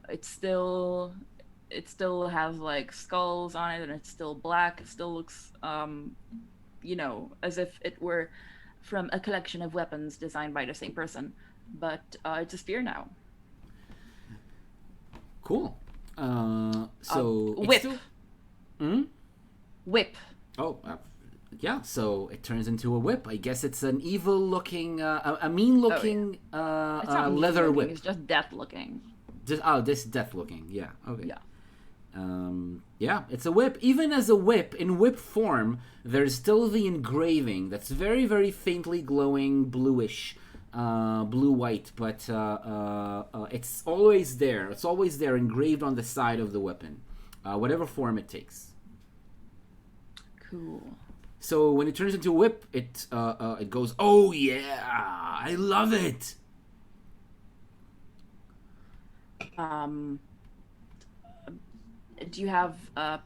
it still has like skulls on it, and it's still black. It still looks as if it were from a collection of weapons designed by the same person, but it's a spear now. Cool. So it's whip. Still... Whip. Oh, yeah. So it turns into a whip. I guess it's an evil-looking, a mean-looking It's not leather mean-looking, whip. It's just death-looking. This death-looking. Yeah. Okay. Yeah. Yeah, it's a whip. Even as a whip, in whip form, there's still the engraving that's very, very faintly glowing bluish, blue-white, but it's always there. It's always there, engraved on the side of the weapon, whatever form it takes. Cool. So when it turns into a whip, it goes, "Oh yeah, I love it." Do you have a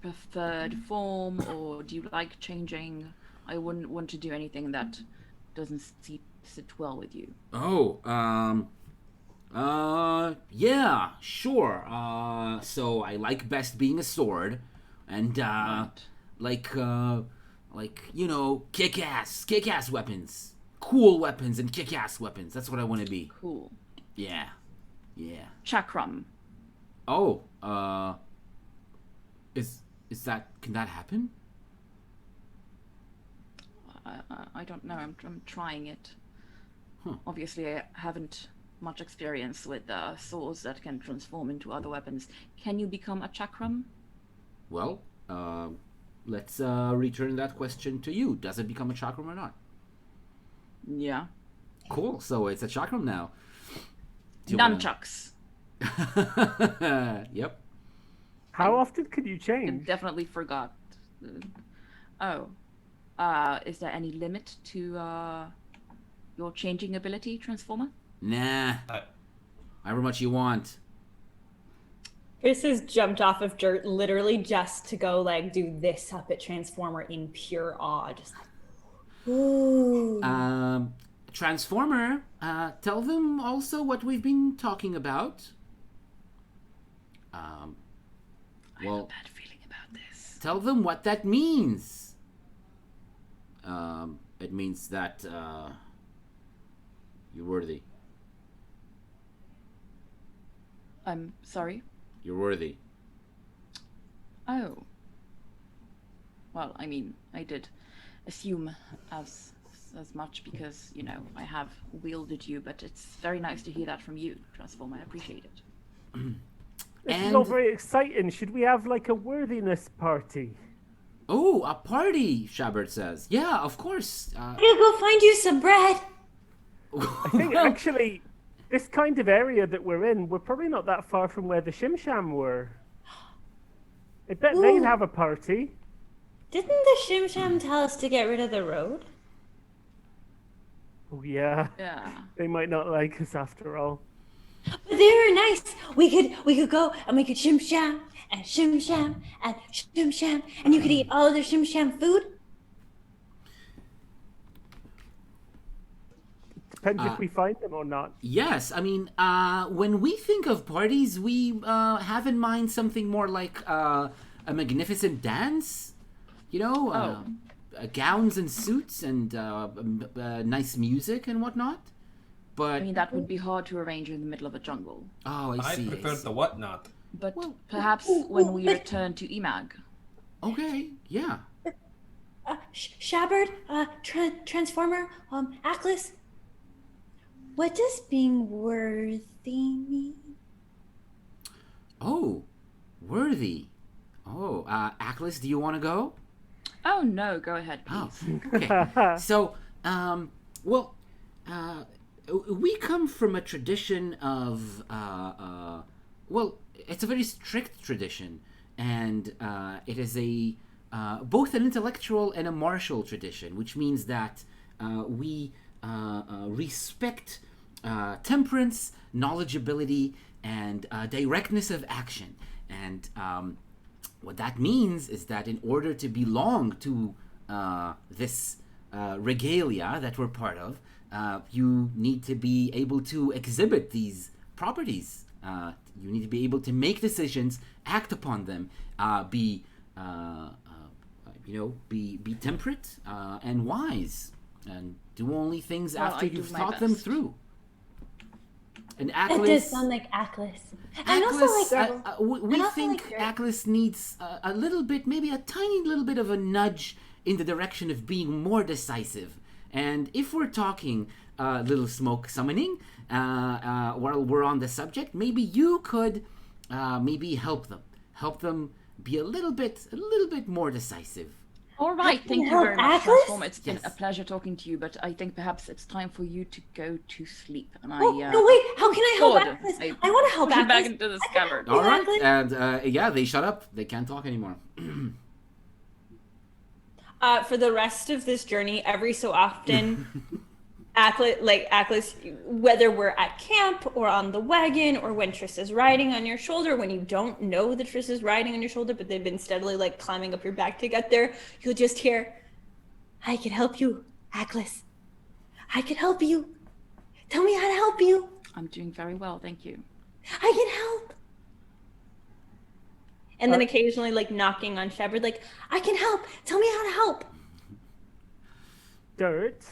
preferred form, or do you like changing? I wouldn't want to do anything that doesn't sit well with you. Oh, yeah, sure. So I like best being a sword, and Right. like kick-ass weapons, cool weapons, and kick-ass weapons. That's what I want to be. Cool. Yeah. Chakram. Oh, is that, can that happen? I don't know. I'm trying it. Huh. Obviously, I haven't much experience with swords that can transform into other weapons. Can you become a chakram? Well, let's return that question to you. Does it become a chakram or not? Yeah. Cool. So it's a chakram now. Do you Nunchucks. Yep. How often can you I change? definitely forgot. Is there any limit to your changing ability, Transformer? Nah. However much you want. Chris has jumped off of dirt literally just to go like do this up at Transformer in pure awe. Just like, ooh. Transformer, tell them also what we've been talking about. I have a bad feeling about this. Tell them what that means. It means that you're worthy. I'm sorry? You're worthy. Oh. Well, I mean, I did assume as as much because, you know, I have wielded you, but it's very nice to hear that from you, Transform. I appreciate it. This is And- all very exciting. Should we have like a worthiness party? Oh, a party, Shabert says. Yeah, of course. I'm gonna go find you some bread. I think actually, this kind of area that we're in, we're probably not that far from where the Shimsham were. I bet they'd Ooh. have a party. Didn't the Shimsham tell us to get rid of the road? Oh yeah, Yeah. they might not like us after all. But they were nice. We could go and we could Shimsham and Shimsham and Shimsham, and you could eat all of the Shimsham food. Depends if we find them or not. Yes, I mean, when we think of parties, we have in mind something more like a magnificent dance, you know, gowns and suits and nice music and whatnot. But I mean, that would be hard to arrange in the middle of a jungle. oh, I I see. prefer I see. the whatnot. But perhaps when we return to Emag. Okay, yeah. Shabard, Transformer, Atlas. What does being worthy mean? Oh, worthy. Oh, Atlas, do you want to go? Oh, no, go ahead, Oh, please. okay. So, well, we come from a tradition of, well, it's a very strict tradition, and it is a both an intellectual and a martial tradition, which means that we respect temperance, knowledgeability, and directness of action. And what that means is that in order to belong to this regalia that we're part of, you need to be able to exhibit these properties. You need to be able to make decisions, act upon them, be temperate and wise, and do only things Well, after I do you've my thought them best. through. And That does Atlas, sound like Atlas. And also Atlas, like we and also think like Dirk. Atlas needs a little bit, maybe a tiny little bit of a nudge in the direction of being more decisive. And if we're talking little smoke summoning, while we're on the subject, maybe you could maybe help them be a little bit more decisive. All right, thank you help very much, Atlas? Transform. It's been Yes. a pleasure talking to you, but I think perhaps it's time for you to go to sleep. And Oh, no, wait, how can I help Lord, Atlas? I want to help push you Atlas. back into this cupboard. All right, Atlas? and yeah, they shut up. They can't talk anymore. For the rest of this journey, every so often, Atlas, whether we're at camp or on the wagon or when Triss is riding on your shoulder, when you don't know that Triss is riding on your shoulder, but they've been steadily like climbing up your back to get there, you'll just hear, "I can help you, Atlas. I can help you. Tell me how to help you. I'm doing very well, thank you. I can help." And then occasionally, like knocking on Shepard, like, "I can help. Tell me how to help." Dirt,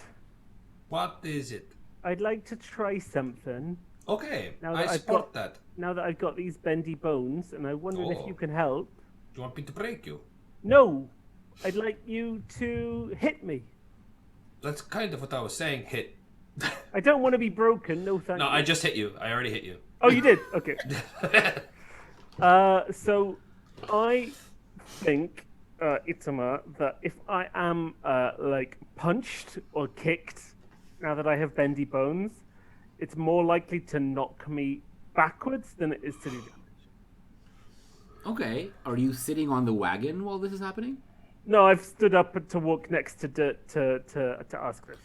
What is it? I'd like to try something Okay, Now I that I've support got- that. now that I've got these bendy bones, and I'm wondering if Oh. you can help. Do you want me to break you? No, I'd like you to hit me. That's kind of what I was saying. Hit. I don't want to be broken. No, thank No, you. I just hit you. I already hit you. Oh, you did? Okay. So I think, Itama, that if I am like punched or kicked, now that I have bendy bones, it's more likely to knock me backwards than it is to do damage. Okay, are you sitting on the wagon while this is happening? No, I've stood up to walk next to ask this.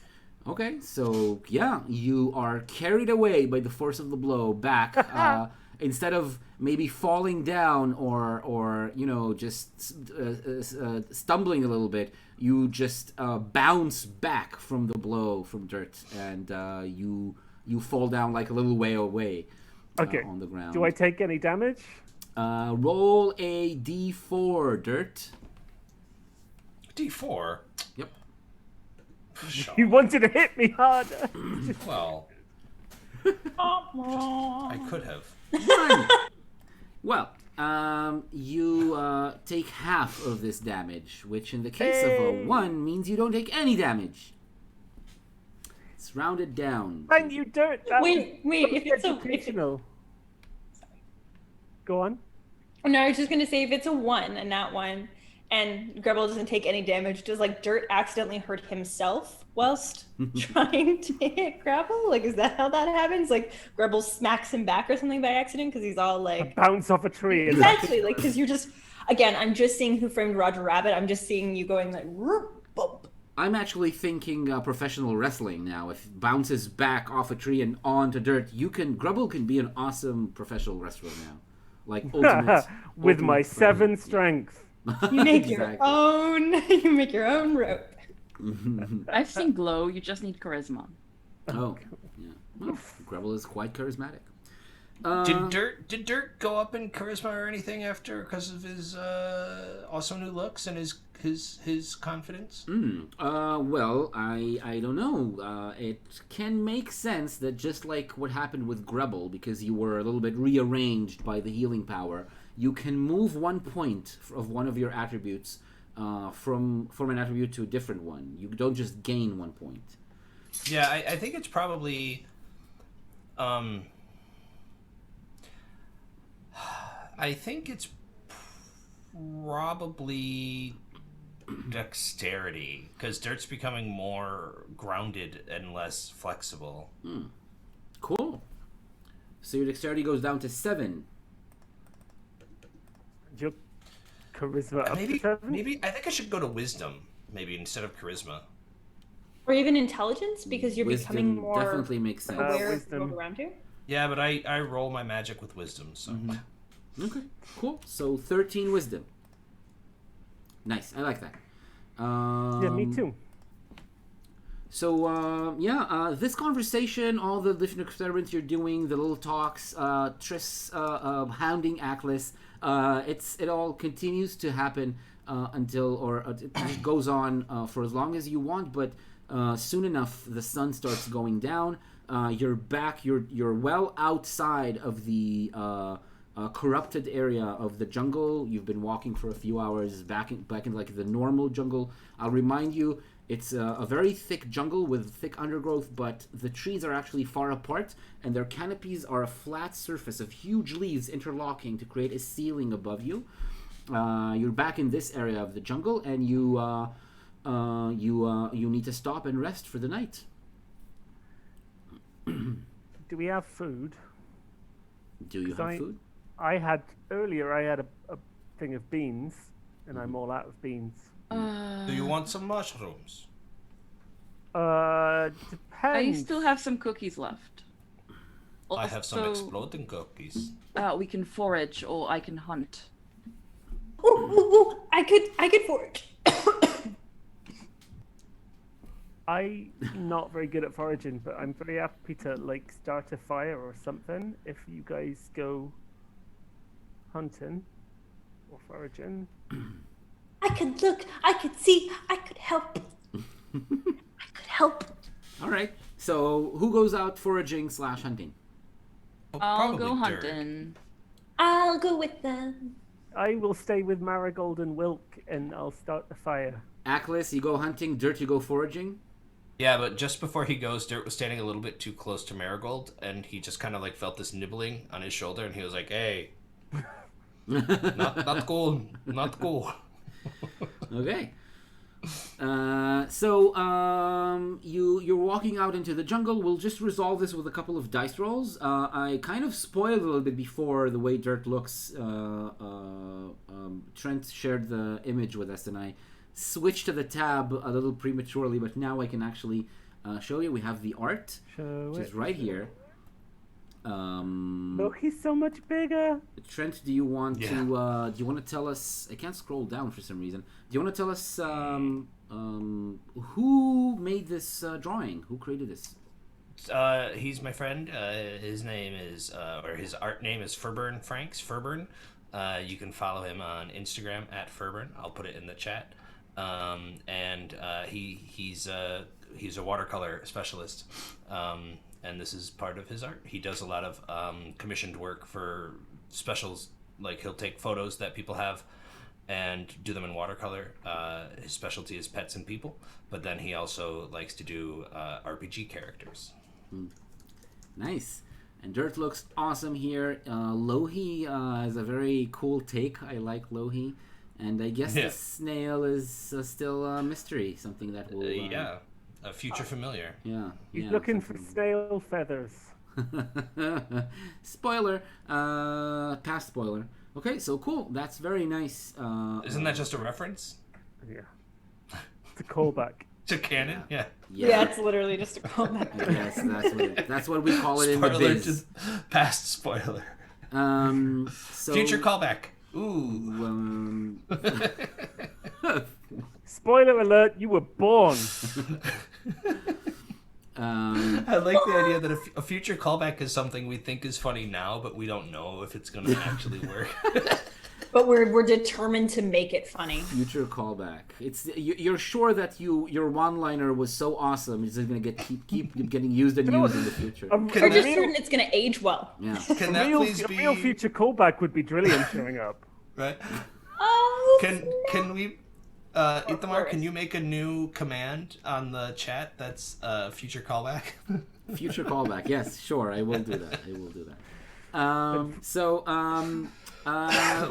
Okay, so yeah, you are carried away by the force of the blow back. Instead of maybe falling down or just stumbling a little bit, you just bounce back from the blow from Dirt, and you fall down like a little way away Okay. on the ground. Do I take any damage? Roll a d4, Dirt. D4. Yep. You wanted to hit me harder. Well, I could have. One. Well, you take half of this damage, which in the case of a Hey. 1 means you don't take any damage. It's rounded down. Thank you, Dirt. That Wait, was if it's educational. Go on. No, I was just gonna say if it's a 1 and not 1, and Grebel doesn't take any damage, does like Dirt accidentally hurt himself whilst trying to hit Grapple? Like, is that how that happens? Like, Grebel smacks him back or something by accident because he's all like, Bounce off a tree. And exactly, like, because you're just, again, I'm just seeing Who Framed Roger Rabbit. I'm just seeing you going like, whoop, bump. I'm actually thinking professional wrestling now. If it bounces back off a tree and onto dirt, Grubble can be an awesome professional wrestler now. Like ultimate. With my ultimate 7 strength. You make Exactly. you make your own rope. I've seen Glow. You just need charisma. Oh, yeah. Well, Grubble is quite charismatic. Did Dirt go up in charisma or anything after because of his awesome new looks and his confidence? Well, I don't know. It can make sense that just like what happened with Grubble, because you were a little bit rearranged by the healing power, you can move 1 point of one of your attributes from an attribute to a different one. You don't just gain 1 point. Yeah, I think it's probably. I think it's probably dexterity, because Dirt's becoming more grounded and less flexible. Cool. So your dexterity goes down to 7. Your charisma up to 7? Maybe I think I should go to wisdom, maybe instead of charisma. Or even intelligence, because you're Wisdom becoming more definitely makes sense. aware of the wisdom. world around you. Yeah, but I roll my magic with wisdom, so. Okay, cool. So 13 wisdom. Nice, I like that. Yeah, me too. So, this conversation, all the different experiments you're doing, the little talks, Triss hounding Aklis, it all continues to happen until it just goes on for as long as you want, but soon enough the sun starts going down. You're back, you're well outside of the corrupted area of the jungle. You've been walking for a few hours back in like the normal jungle. I'll remind you, it's a very thick jungle with thick undergrowth, but the trees are actually far apart, and their canopies are a flat surface of huge leaves interlocking to create a ceiling above you. You're back in this area of the jungle, and you need to stop and rest for the night. Do we have food? Do you have food? I had a thing of beans, and I'm all out of beans. Do you want some mushrooms? Depends. I still have some cookies left. I have some Also, exploding cookies. we can forage, or I can hunt. Ooh, I could forage. I'm not very good at foraging, but I'm very happy to like start a fire or something if you guys go hunting or foraging. I could look, I could see, I could help. I could help. All right. So who goes out foraging / hunting? Well, I'll probably go Dirk. hunting. I'll go with them. I will stay with Marigold and Wilk, and I'll start the fire. Aklis, you go hunting. Dirt, you go foraging. Yeah, but just before he goes, Dirt was standing a little bit too close to Marigold, and he just kind of like felt this nibbling on his shoulder, and he was like, "Hey, not cool, not cool." Okay. So you're walking out into the jungle. We'll just resolve this with a couple of dice rolls. I kind of spoiled a little bit before the way Dirt looks. Trent shared the image with us, and I switched to the tab a little prematurely, but now I can actually show you. We have the art, which is right here. Look, he's so much bigger. Trent, do you want to tell us? I can't scroll down for some reason. Do you want to tell us who made this drawing? Who created this? He's my friend. His name is, or his art name is Furburn Franks. Furburn. You can follow him on Instagram at Furburn. I'll put it in the chat. And he's a watercolor specialist. And this is part of his art. He does a lot of commissioned work for specials. Like he'll take photos that people have and do them in watercolor. His specialty is pets and people, but then he also likes to do RPG characters. Nice. And Dirt looks awesome here. Lohi has a very cool take. I like Lohi. And I guess the snail is still a mystery, something that will... Yeah, a future familiar. Yeah. He's looking for snail feathers. Spoiler. Past spoiler. Okay, so cool. That's very nice. Isn't that just a reference? Yeah. It's a callback. To canon? Yeah. Yeah, it's literally just a callback. Yes, that's what we call it in the Spoiler biz. Past spoiler. So, Future callback. Ooh. Spoiler alert, you were born. I like the idea that a future callback is something we think is funny now, but we don't know if it's going to actually work. But we're determined to make it funny. Future callback. You're sure that your one-liner was so awesome, it's going to keep getting used and used in the future. We're just certain it's going to age well. Yeah. Can that please A be real future callback would be Drillian showing up. right? Oh, Can we, Ithamar? Can you make a new command on the chat that's future callback? Future callback. Yes, sure. I will do that.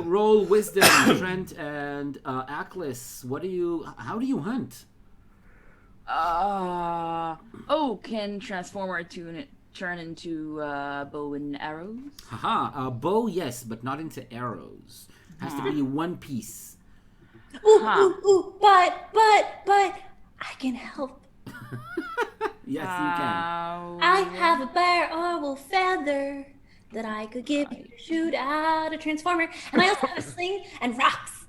Roll wisdom, Trent and Aklis. How do you hunt? Can Transformer turn into bow and arrows? Haha, bow, yes, but not into arrows. Has to be one piece. But I can help. Yes, you can. I have a bear or wolf feather that I could give you to shoot out a transformer, and I also have a sling and rocks.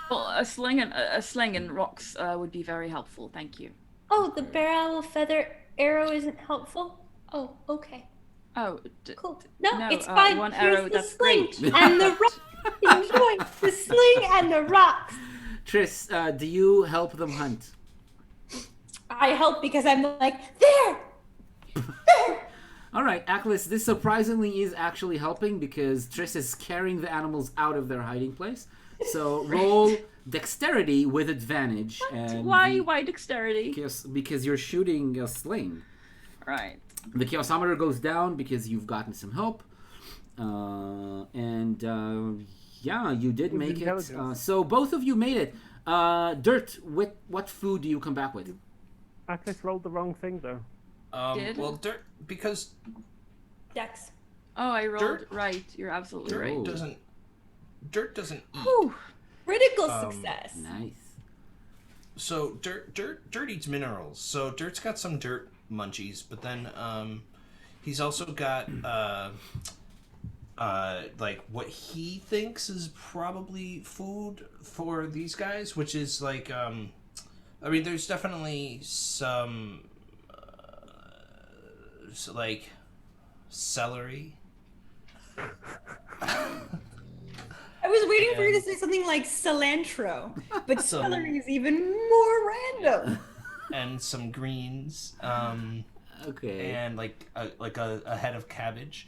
Well, a sling and rocks would be very helpful. Thank you. Oh, the bear owl feather arrow isn't helpful. Oh, okay, Oh, cool. No, no, it's fine. one Here's arrow, the that's sling great. and the rocks. Enjoy the sling and the rocks. Tris, do you help them hunt? I help because I'm like there. All right, Aklis, this surprisingly is actually helping because Tris is carrying the animals out of their hiding place. So roll dexterity with advantage. And Why dexterity? because you're shooting a sling. Right. The chaosometer goes down because you've gotten some help. You did make it. So both of you made it. Dirt, what food do you come back with? Aklis rolled the wrong thing, though. Well, Dirt, because Dex. Oh, I rolled Dirt- right. You're absolutely Dirt right. doesn't eat. Whew. Critical success. Nice. So Dirt eats minerals. So Dirt's got some dirt munchies, but then he's also got like what he thinks is probably food for these guys, which is like I mean, there's definitely some like celery. I was waiting for you to say something like cilantro, but celery is even more random. And some greens, Okay. and like a head of cabbage,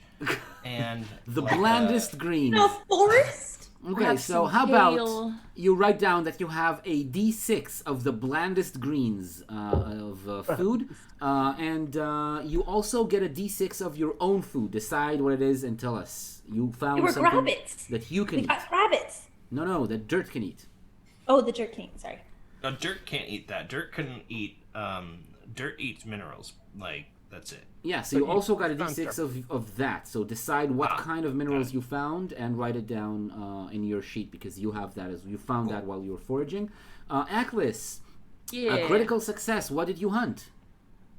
and The like blandest greens. The forest? Okay, Perhaps so some how about kale. you write down that you have a D6 of the blandest greens of food, and you also get a D6 of your own food. Decide what it is and tell us. You found They were something rabbits. that you can We eat. got rabbits. No, that Dirt can eat. Oh, the jerky. Sorry. No, Dirt can't eat that. Dirt can eat. Dirt eats minerals. Like that's it. Yeah, so you also got a found D6 of that. So decide what kind of minerals you found and write it down in your sheet because you have that as you found that while you were foraging. Aklis, Yeah. a critical success. What did you hunt?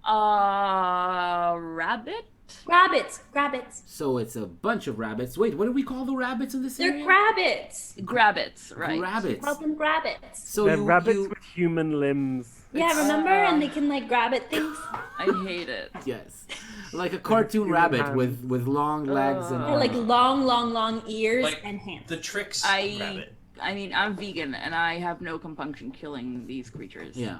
Rabbit? Rabbits. So it's a bunch of rabbits. Wait, what do we call the rabbits in this They're area? rabbits. Grabbits, right. Rabbits. Call them rabbits. So They're you, rabbits you with human limbs. Yeah, remember? And they can like grab at things. I hate it. yes, like a cartoon rabbit hands. with long legs and Or like long ears Like and hands. the tricks I rabbit. mean, I'm vegan and I have no compunction killing these creatures. yeah.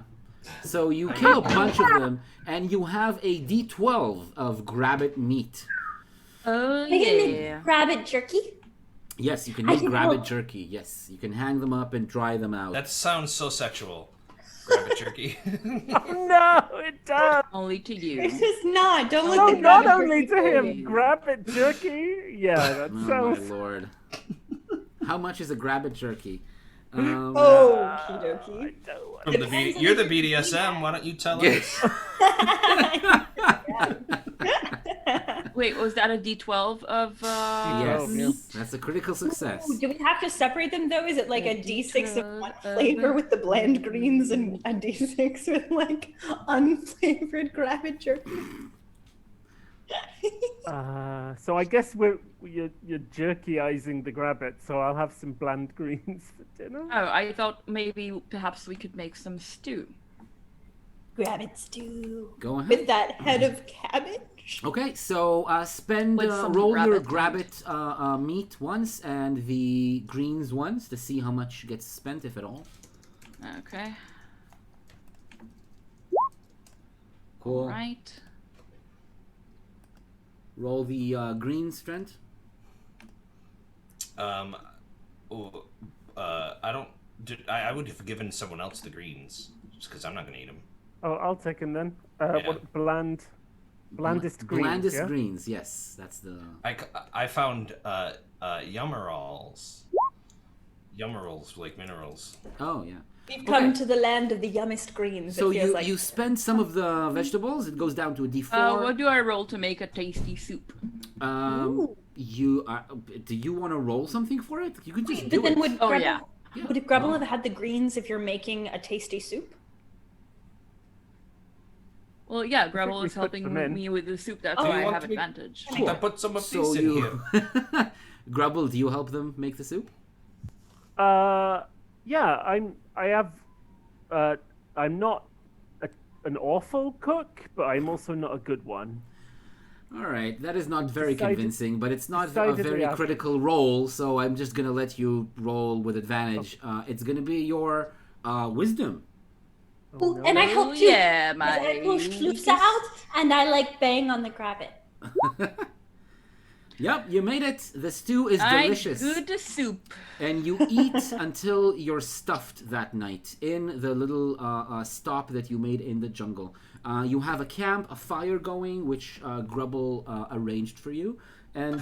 So you kill a bunch of them, and you have a D12 of grabbit meat. Oh They can yeah. make rabbit jerky. Yes, you can I make can rabbit help. jerky. Yes, you can hang them up and dry them out. That sounds so sexual. Rabbit jerky. Oh no, it does. Only to you. It's just not. Don't No, let the not rabbit only jerky to fool him. you. Grab it, jerky. Yeah, that Oh my sounds. lord. How much is a grabbit jerky? Oh, okie I dokie. don't want From the Depends on you're if the you're BDSM. Why don't you tell Yes. us? Wait, was that a D12 of Yes, meat? that's a critical success. Ooh, do we have to separate them though? Is it like a A D6 of D12 one of flavor with the bland a- greens and a D6 with like unflavored rabbit jerky? So I guess you're jerkyizing the grabbit, so I'll have some bland greens for dinner. Oh, I thought maybe perhaps we could make some stew. Rabbit stew Go ahead. with that head of cabbage. Okay, so spend With some roll your rabbit grabbit meat once and the greens once to see how much gets spent, if at all. Okay. Cool. Right. Roll the greens, Trent. Oh, I don't. I would have given someone else the greens just because I'm not gonna eat them. Oh, I'll take them then. Yeah. What blandest greens? Blandest yeah? greens, yes, that's the. I found yummerals. Yummerals like minerals. Oh yeah. We've come Okay. to the land of the yummest greens. So it feels you like. you spend some of the vegetables. It goes down to a D4. What do I roll to make a tasty soup? You do you want to roll something for it? You could just do But then it. would Oh, Grubble, yeah. Yeah. would Grubble have had the greens if you're making a tasty soup? Well, yeah, Grubble we is put helping them in. me with the soup. That's Oh, why you I want have to be- advantage. I put some of So these in you, here. Grubble, do you help them make the soup? Yeah, I'm not an awful cook, but I'm also not a good one. All right, that is not very Decided- convincing, but it's not a decidedly very average. critical roll, so I'm just gonna let you roll with advantage. It's gonna be your wisdom. Ooh, and I help too. yeah, Because I push my Floofs out and I like bang on the grabbit. Yep, you made it. The stew is I delicious. good soup. And you eat until you're stuffed that night in the little stop that you made in the jungle. You have a camp, a fire going, which Grubble arranged for you, and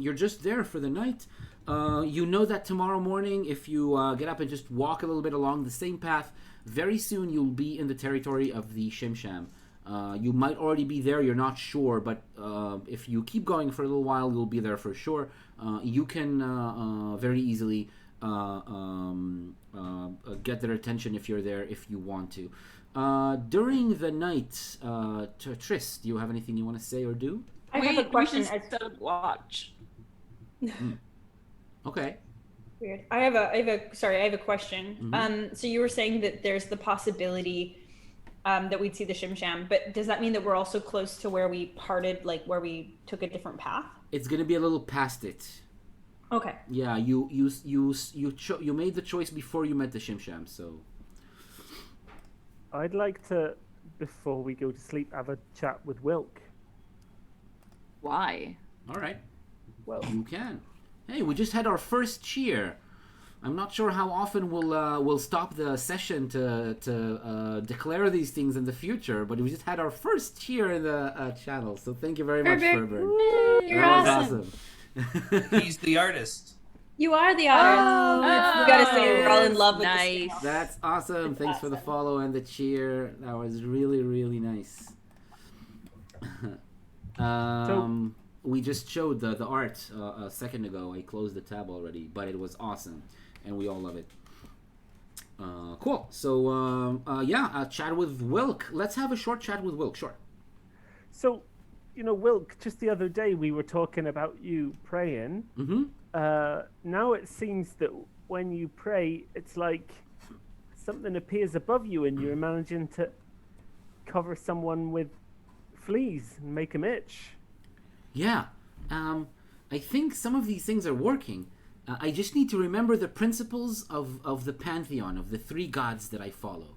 you're just there for the night. You know that tomorrow morning, if you get up and just walk a little bit along the same path, very soon you'll be in the territory of the Shimsham. You might already be there, you're not sure, but if you keep going for a little while, you'll be there for sure. You can very easily get their attention if you're there, if you want to. During the night, Triss, do you have anything you want to say or do? I have a question. We should set a watch. Okay. Weird. I have a question. So you were saying that there's the possibility that we'd see the Shimsham, but does that mean that we're also close to where we parted, like where we took a different path? It's gonna be a little past it. Okay. Yeah, you made the choice before you met the Shimsham, so I'd like to, before we go to sleep, have a chat with Wilk. Why? all right, Well, you can. Hey, we just had our first cheer. I'm not sure how often we'll stop the session to declare these things in the future, but we just had our first cheer in the channel. So thank you very much, Herbert. Ferber. You're That was awesome. awesome. He's the artist. You are the artist. You gotta say we're all in love with Nice. this. That's awesome. Thanks for the follow and the cheer. That was really, really nice. We just showed the art a second ago. I closed the tab already, but it was awesome, and we all love it. Cool. So chat with Wilk. Let's have a short chat with Wilk. Sure. so, Wilk, just the other day we were talking about you praying. Mm-hmm. Now it seems that when you pray, it's like something appears above you and you're managing to cover someone with fleas and make them itch. Yeah. I think some of these things are working. I just need to remember the principles of the pantheon, of the three gods that I follow.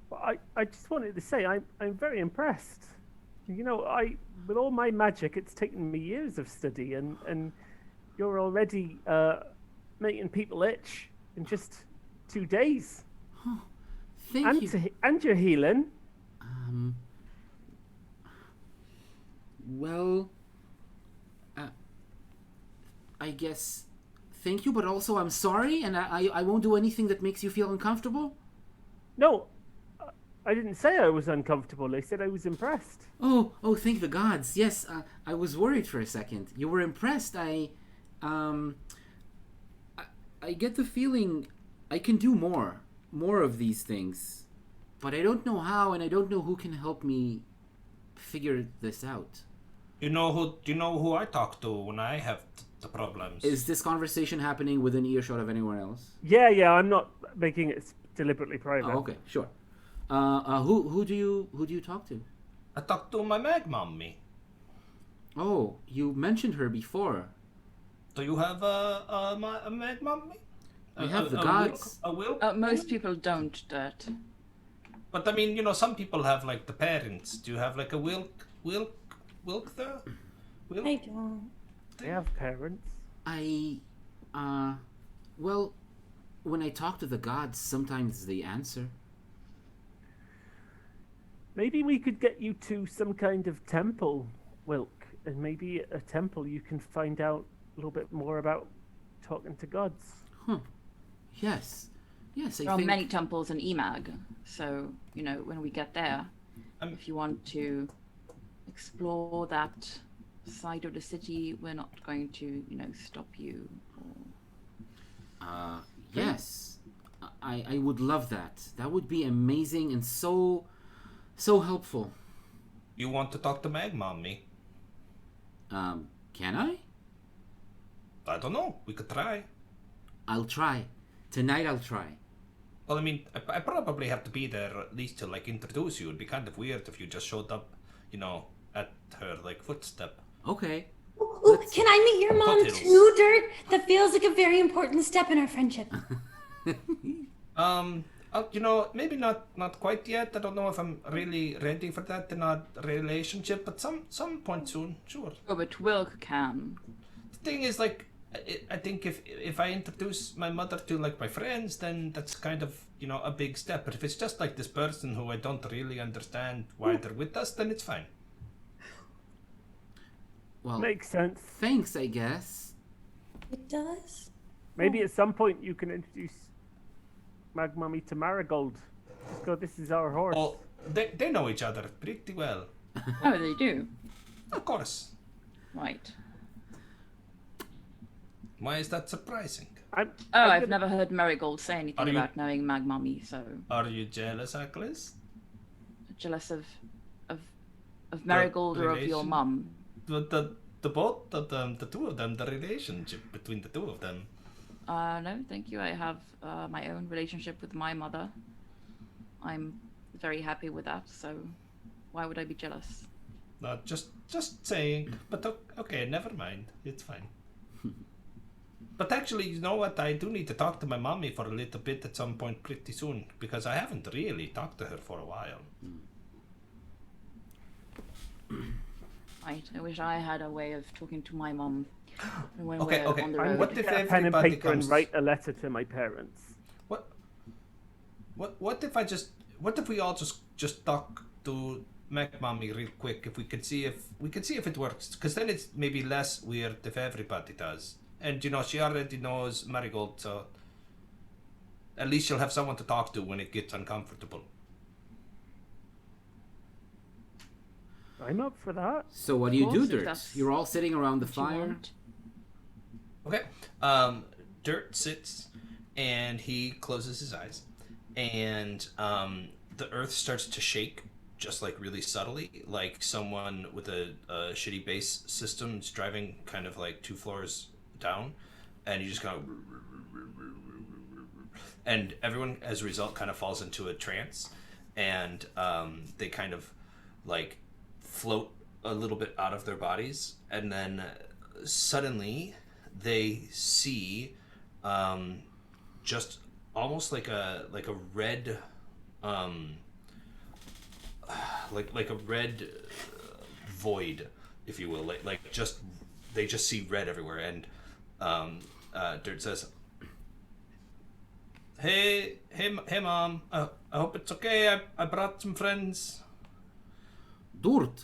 Well, I just wanted to say I'm very impressed. You know, with all my magic, it's taken me years of study, and you're already making people itch in just 2 days. Thank you. And you're healing. Well, I guess thank you, but also I'm sorry, and I won't do anything that makes you feel uncomfortable. No, I didn't say I was uncomfortable. I said I was impressed. Oh, thank the gods. Yes, I was worried for a second. You were impressed. I get the feeling I can do more of these things, but I don't know how, and I don't know who can help me figure this out. Do you know who I talk to when I have the problems? Is this conversation happening within earshot of anyone else? Yeah, I'm not making it deliberately private. Oh, okay, sure. Who do you talk to? I talk to my mag mommy. Oh, you mentioned her before. Do you have a mag mommy? We have the gods. A will? Most people don't, Dirt. But I mean, some people have like the parents. Do you have like a wilk there? Wilk? I don't. They have parents. Well, when I talk to the gods, sometimes they answer. Maybe we could get you to some kind of temple, Wilk, and maybe at a temple you can find out a little bit more about talking to gods. Huh. Yes, I There are think... many temples in Emag, so, when we get there, if you want to explore that side of the city, we're not going to, stop you. Yes. I would love that. That would be amazing and so helpful. You want to talk to mag mommy? Can I? I don't know. We could try. I'll try. Tonight I'll try. Well, I mean, I probably have to be there at least to like introduce you. It'd be kind of weird if you just showed up, at her like footstep. Okay. Ooh, can I meet your mom Foothills. too, Dirt? That feels like a very important step in our friendship. Maybe not quite yet. I don't know if I'm really ready for that in our relationship, but some point soon, sure. Oh, but Wilk can. The thing is, like, I think if I introduce my mother to like my friends, then that's kind of a big step. But if it's just like this person who I don't really understand why they're with us, then it's fine. Well, Makes sense. thanks, I guess. It does? Maybe at some point you can introduce Mag Mummy to Marigold. Just go, this is our horse. Oh, they know each other pretty well. Oh, they do? Of course. Right. Why is that surprising? I've never heard Marigold say anything Are you- about knowing Mag Mummy, so Are you jealous, Achilles? jealous of Marigold or of your relation? mum. The both of them, the two of them, the relationship between the two of them. No, thank you. I have my own relationship with my mother. I'm very happy with that, so why would I be jealous? Just saying. But okay, never mind. It's fine. But actually, you know what? I do need to talk to my mommy for a little bit at some point pretty soon, because I haven't really talked to her for a while. Right. I wish I had a way of talking to my mum when Okay, we're okay. on the I'm road. What going to if get a pen and everybody paper and comes- write a letter to my parents. What if we all just talk to Mac Mommy real quick, if we could see if it works, because then it's maybe less weird if everybody does. And she already knows Marigold, so at least she'll have someone to talk to when it gets uncomfortable. I'm up for that. So what do you Of do, course, if Dirt? that's You're all sitting around the what you fire. want. Okay. Dirt sits and he closes his eyes, and the earth starts to shake, just like really subtly, like someone with a shitty bass system is driving kind of like 2 floors down, and you just kind of, and everyone as a result kind of falls into a trance, and they kind of like float a little bit out of their bodies, and then suddenly they see just almost like a red like a red void, if you will, like just they just see red everywhere. And Dirt says, "Hey, Mom. I hope it's okay. I brought some friends." Durt.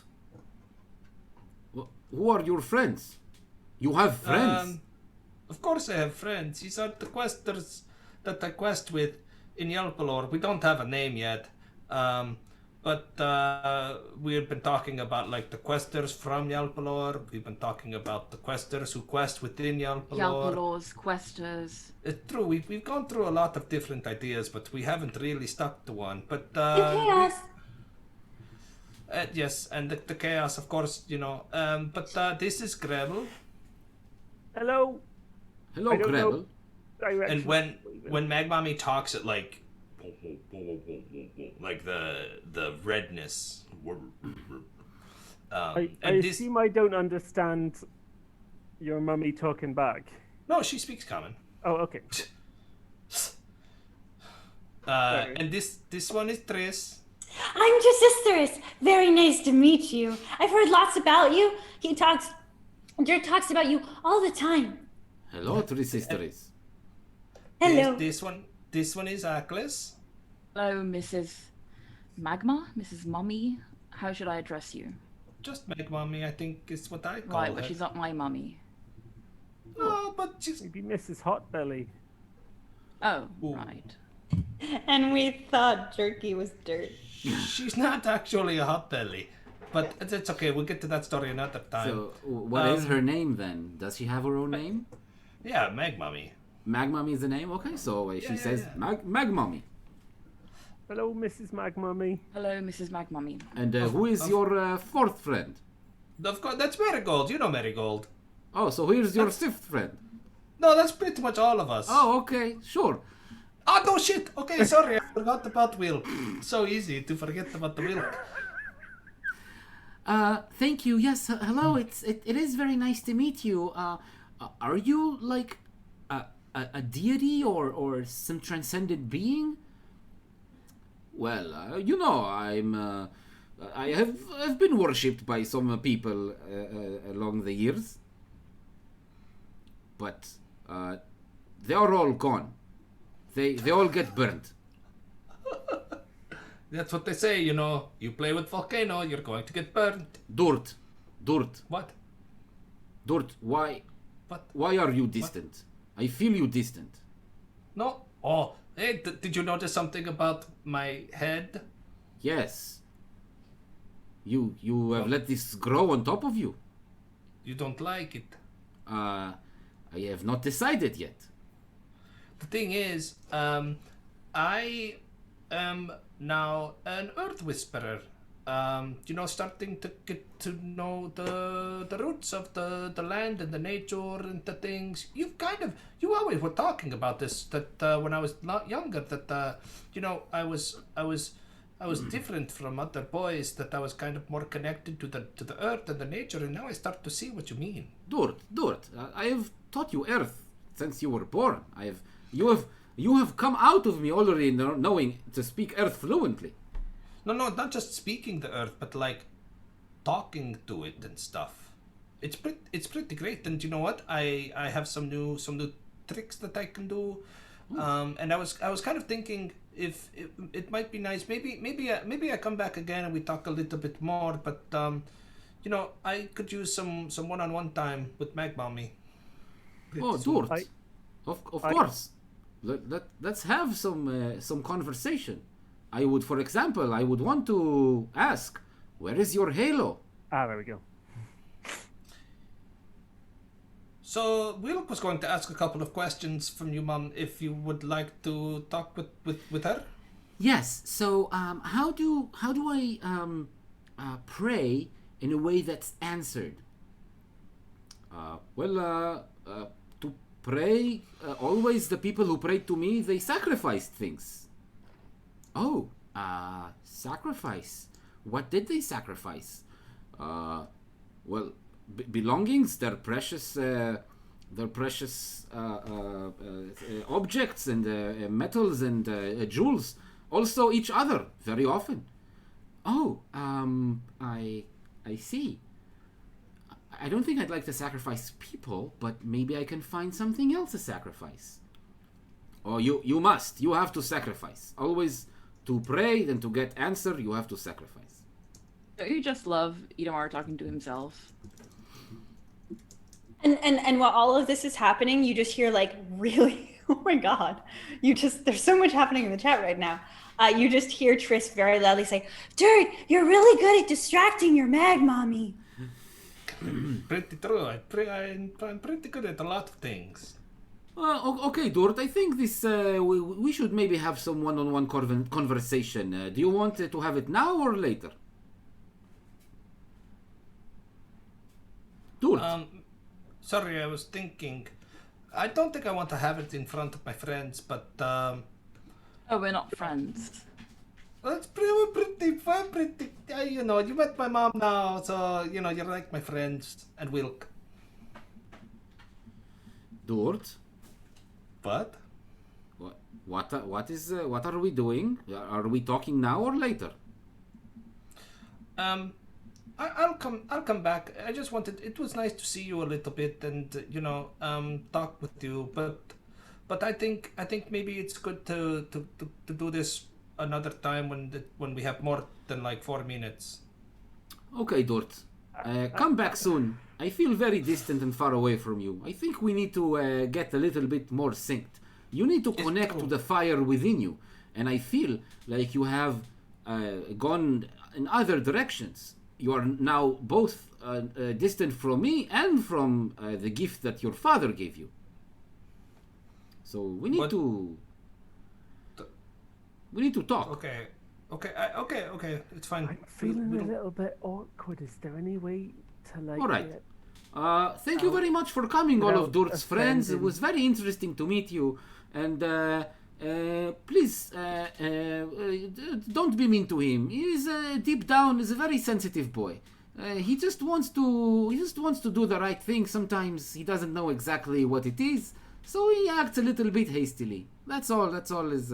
Who are your friends? You have friends? Of course I have friends. These are the questers that I quest with in Yalpelor. We don't have a name yet. But we've been talking about like the questers from Yalpelor. We've been talking about the questers who quest within Yalpelor. Yalpelor's questers. It's true. We've gone through a lot of different ideas, but we haven't really stuck to one. But Chaos. yes, and the chaos, of course, you know. But this is Gretel. Hello. Hello, I don't know. Gretel. And when Magmami talks, it like the redness. I And this, assume I don't understand your mummy talking back. no, she speaks common. Oh, okay. And this one is Tris. I'm your sister. Very nice to meet you. I've heard lots about you. Dirt talks about you all the time. Hello, three sisters. Hello. This one is Aklis. Hello, Mrs. Magma? Mrs. Mummy? How should I address you? Just Magmami, I think is what I call Right, her. but she's not my mummy. No, but she's Maybe Mrs. Hotbelly. Oh, Ooh. right. And we thought Jerky was dirt. she's not actually a hot belly. But it's okay. We'll get to that story another time. So, what is her name then? Does she have her own name? Yeah, Magmami. Magmummy is the name? Okay, so she says yeah. Magmummy. Hello, Mrs. Magmummy. Hello, Mrs. Magmummy. And who is your fourth friend? Of course, that's Marigold. You know Marigold. Oh, so here's your fifth friend. No, that's pretty much all of us. Oh, okay, sure. Oh, no shit. Okay, sorry. I forgot about Will. So easy to forget about the Will. Thank you. Yes, hello. It is very nice to meet you. Are you like a deity or some transcendent being? Well, you know, I've been worshipped by some people along the years, but they are all gone. They all get burnt. That's what they say, you know. You play with volcano, you're going to get burned. Durt, What? why What? why are you distant? I feel you distant. No? Oh, hey, did you notice something about my head? Yes. You have let this grow on top of you. You don't like it. I have not decided yet. The thing is, I am now an Earth Whisperer. You know, starting to get to know the roots of the land and the nature and the things. You always were talking about this, that when I was not younger, that you know, I was different from other boys, that I was kind of more connected to the earth and the nature, and now I start to see what you mean. Durt, I have taught you Earth since you were born. You have come out of me already knowing to speak Earth fluently. No, not just speaking the earth, but like talking to it and stuff. It's pretty great. And you know what? I have some new tricks that I can do. And I was kind of thinking if it might be nice. Maybe I come back again and we talk a little bit more. But you know, I could use some one-on-one time with Magmami. Oh, Durt. Of course. Let's have some conversation. For example, I would want to ask, where is your halo? Ah, there we go. So Will was going to ask a couple of questions from you, Mom, if you would like to talk with her. Yes. So, how do I pray in a way that's answered? To pray, always the people who prayed to me, they sacrificed things. Oh, sacrifice. What did they sacrifice? Belongings, their precious objects and metals and jewels. Also each other, very often. Oh, I see. I don't think I'd like to sacrifice people, but maybe I can find something else to sacrifice. Oh, you must. You have to sacrifice. Always to pray and to get answer, you have to sacrifice. Don't you just love Idamar talking to himself? And while all of this is happening, you just hear like really, oh my god, there's so much happening in the chat right now. You just hear Triss very loudly say, "Dirt, you're really good at distracting your mag mommy." Pretty true. I'm pretty good at a lot of things. Okay, Dort, I think this we should maybe have some one-on-one conversation. Do you want to have it now or later? Dort. Sorry, I was thinking. I don't think I want to have it in front of my friends, but Oh, we're not friends. it's pretty. You know, you met my mom now, so you know you're like my friends and Wilk. Dort. But What are we doing? Are we talking now or later? I'll come back. I just wanted. It was nice to see you a little bit and you know talk with you. But I think maybe it's good to do this another time when we have more than like 4 minutes. Okay, Dort. Come back soon. I feel very distant and far away from you. I think we need to get a little bit more synced. You need to connect to the fire within you. And I feel like you have gone in other directions. You are now both distant from me and from the gift that your father gave you. So we need to talk. Okay. It's fine. I'm feeling a little bit awkward. Is there any way to like? All right. Thank you very much for coming, all of Dort's friends. It was very interesting to meet you. And please, don't be mean to him. He is deep down is a very sensitive boy. He just wants to do the right thing. Sometimes he doesn't know exactly what it is, so he acts a little bit hastily. That's all. Is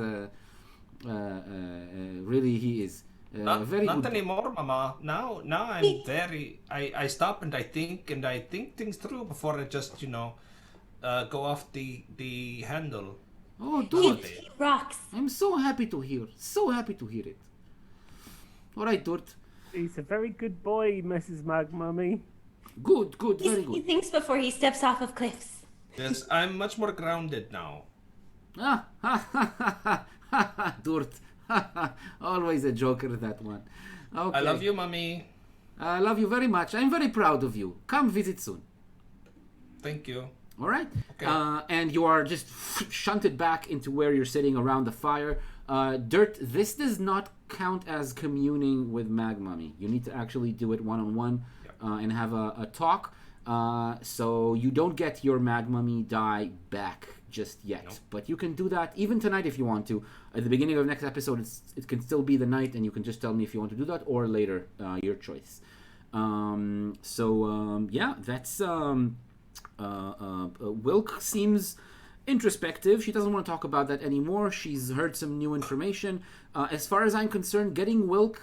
really he is. Very not good. anymore, Mama. Now I'm very. I stop and I think things through before I just go off the handle. Oh, He, Dort. he rocks. I'm so happy to hear. So happy to hear it. All right, Dort. He's a very good boy, Mrs. Magmummy. Good, very He good. thinks before he steps off of cliffs. Yes, I'm much more grounded now. Dort. Always a joker, that one. Okay. I love you, Mommy. I love you very much. I'm very proud of you. Come visit soon. Thank you. All right. Okay. And you are just shunted back into where you're sitting around the fire. Dirt, this does not count as communing with Mag Mummy. You need to actually do it one-on-one and have a talk. So you don't get your Mag Mummy die back just yet. Nope. But you can do that even tonight if you want to. At the beginning of next episode, it can still be the night, and you can just tell me if you want to do that, or later, your choice. That's... Wilk seems introspective. She doesn't want to talk about that anymore. She's heard some new information. As far as I'm concerned, getting Wilk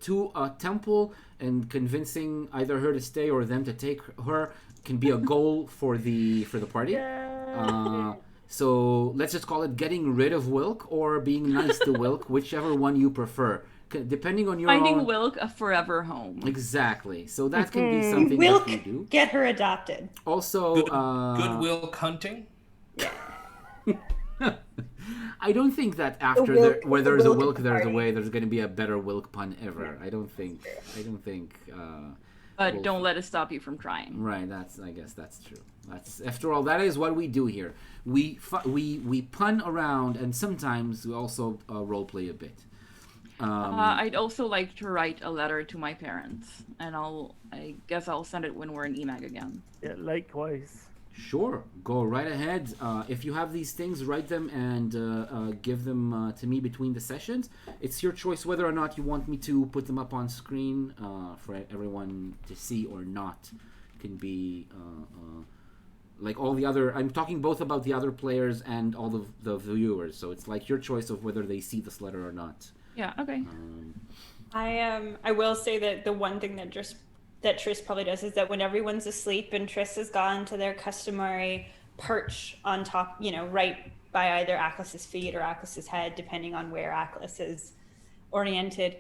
to a temple and convincing either her to stay or them to take her can be a goal for the party. So let's just call it getting rid of Wilk or being nice to Wilk, whichever one you prefer. Depending on your Finding own... Wilk a forever home. Exactly. So that can be something Wilk, that you do. get her adopted. Also, Good Wilk hunting. I don't think that after where there's a Wilk, there's a party. way. There's going to be a better Wilk pun ever. I don't think. But don't let it stop you from trying. Right. I guess that's true. That's after all. That is what we do here. We pun around, and sometimes we also role-play a bit. I'd also like to write a letter to my parents, and I guess I'll send it when we're in EMAG again. Yeah, likewise. Sure, go right ahead. If you have these things, write them and give them to me between the sessions. It's your choice whether or not you want me to put them up on screen for everyone to see or not. It can be like all the other... I'm talking both about the other players and all the viewers, so it's like your choice of whether they see this letter or not. Yeah, okay. I will say that the one thing that just that Triss probably does is that when everyone's asleep and Triss has gone to their customary perch on top, right by either Atlas's feet or Atlas's head, depending on where Atlas is oriented.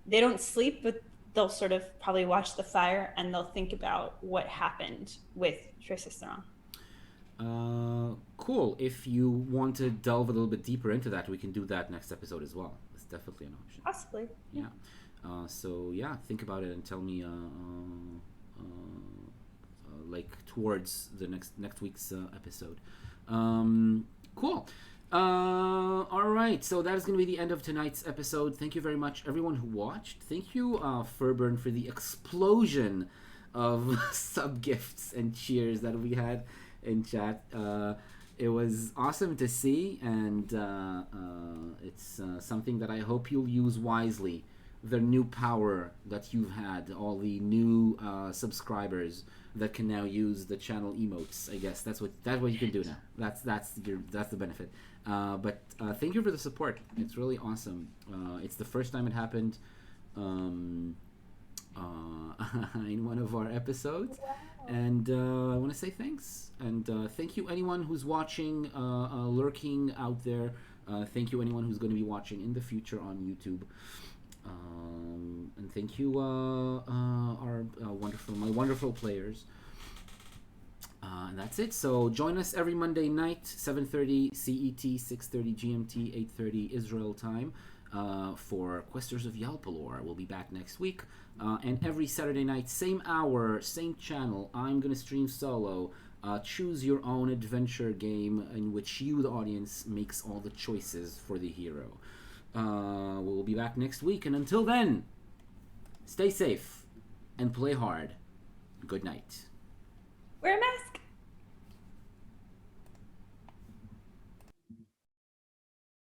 They don't sleep, but they'll sort of probably watch the fire and they'll think about what happened with Triss's throng. Cool. If you want to delve a little bit deeper into that, we can do that next episode as well. It's definitely an option. Possibly. Yeah. So yeah, think about it and tell me like towards the next week's episode. Cool. All right, so that is going to be the end of tonight's episode. Thank you very much, everyone who watched. Thank you, Furburn, for the explosion of sub gifts and cheers that we had in chat. It was awesome to see, and it's something that I hope you'll use wisely. The new power that you've had, all the new subscribers that can now use the channel emotes. I guess that's what you can do now. That's the benefit. But thank you for the support. It's really awesome. It's the first time it happened in one of our episodes. Wow. And I want to say thanks. And thank you anyone who's watching, lurking out there. Thank you anyone who's going to be watching in the future on YouTube. And thank you my wonderful players. And that's it. So join us every Monday night, 7:30 CET, 6:30 GMT, 8:30 Israel time, for Questers of Yalpelor. We'll be back next week. And every Saturday night, same hour, same channel, I'm going to stream solo. Choose your own adventure game in which you, the audience, makes all the choices for the hero. We'll be back next week. And until then, stay safe and play hard. Good night. Wear a mask.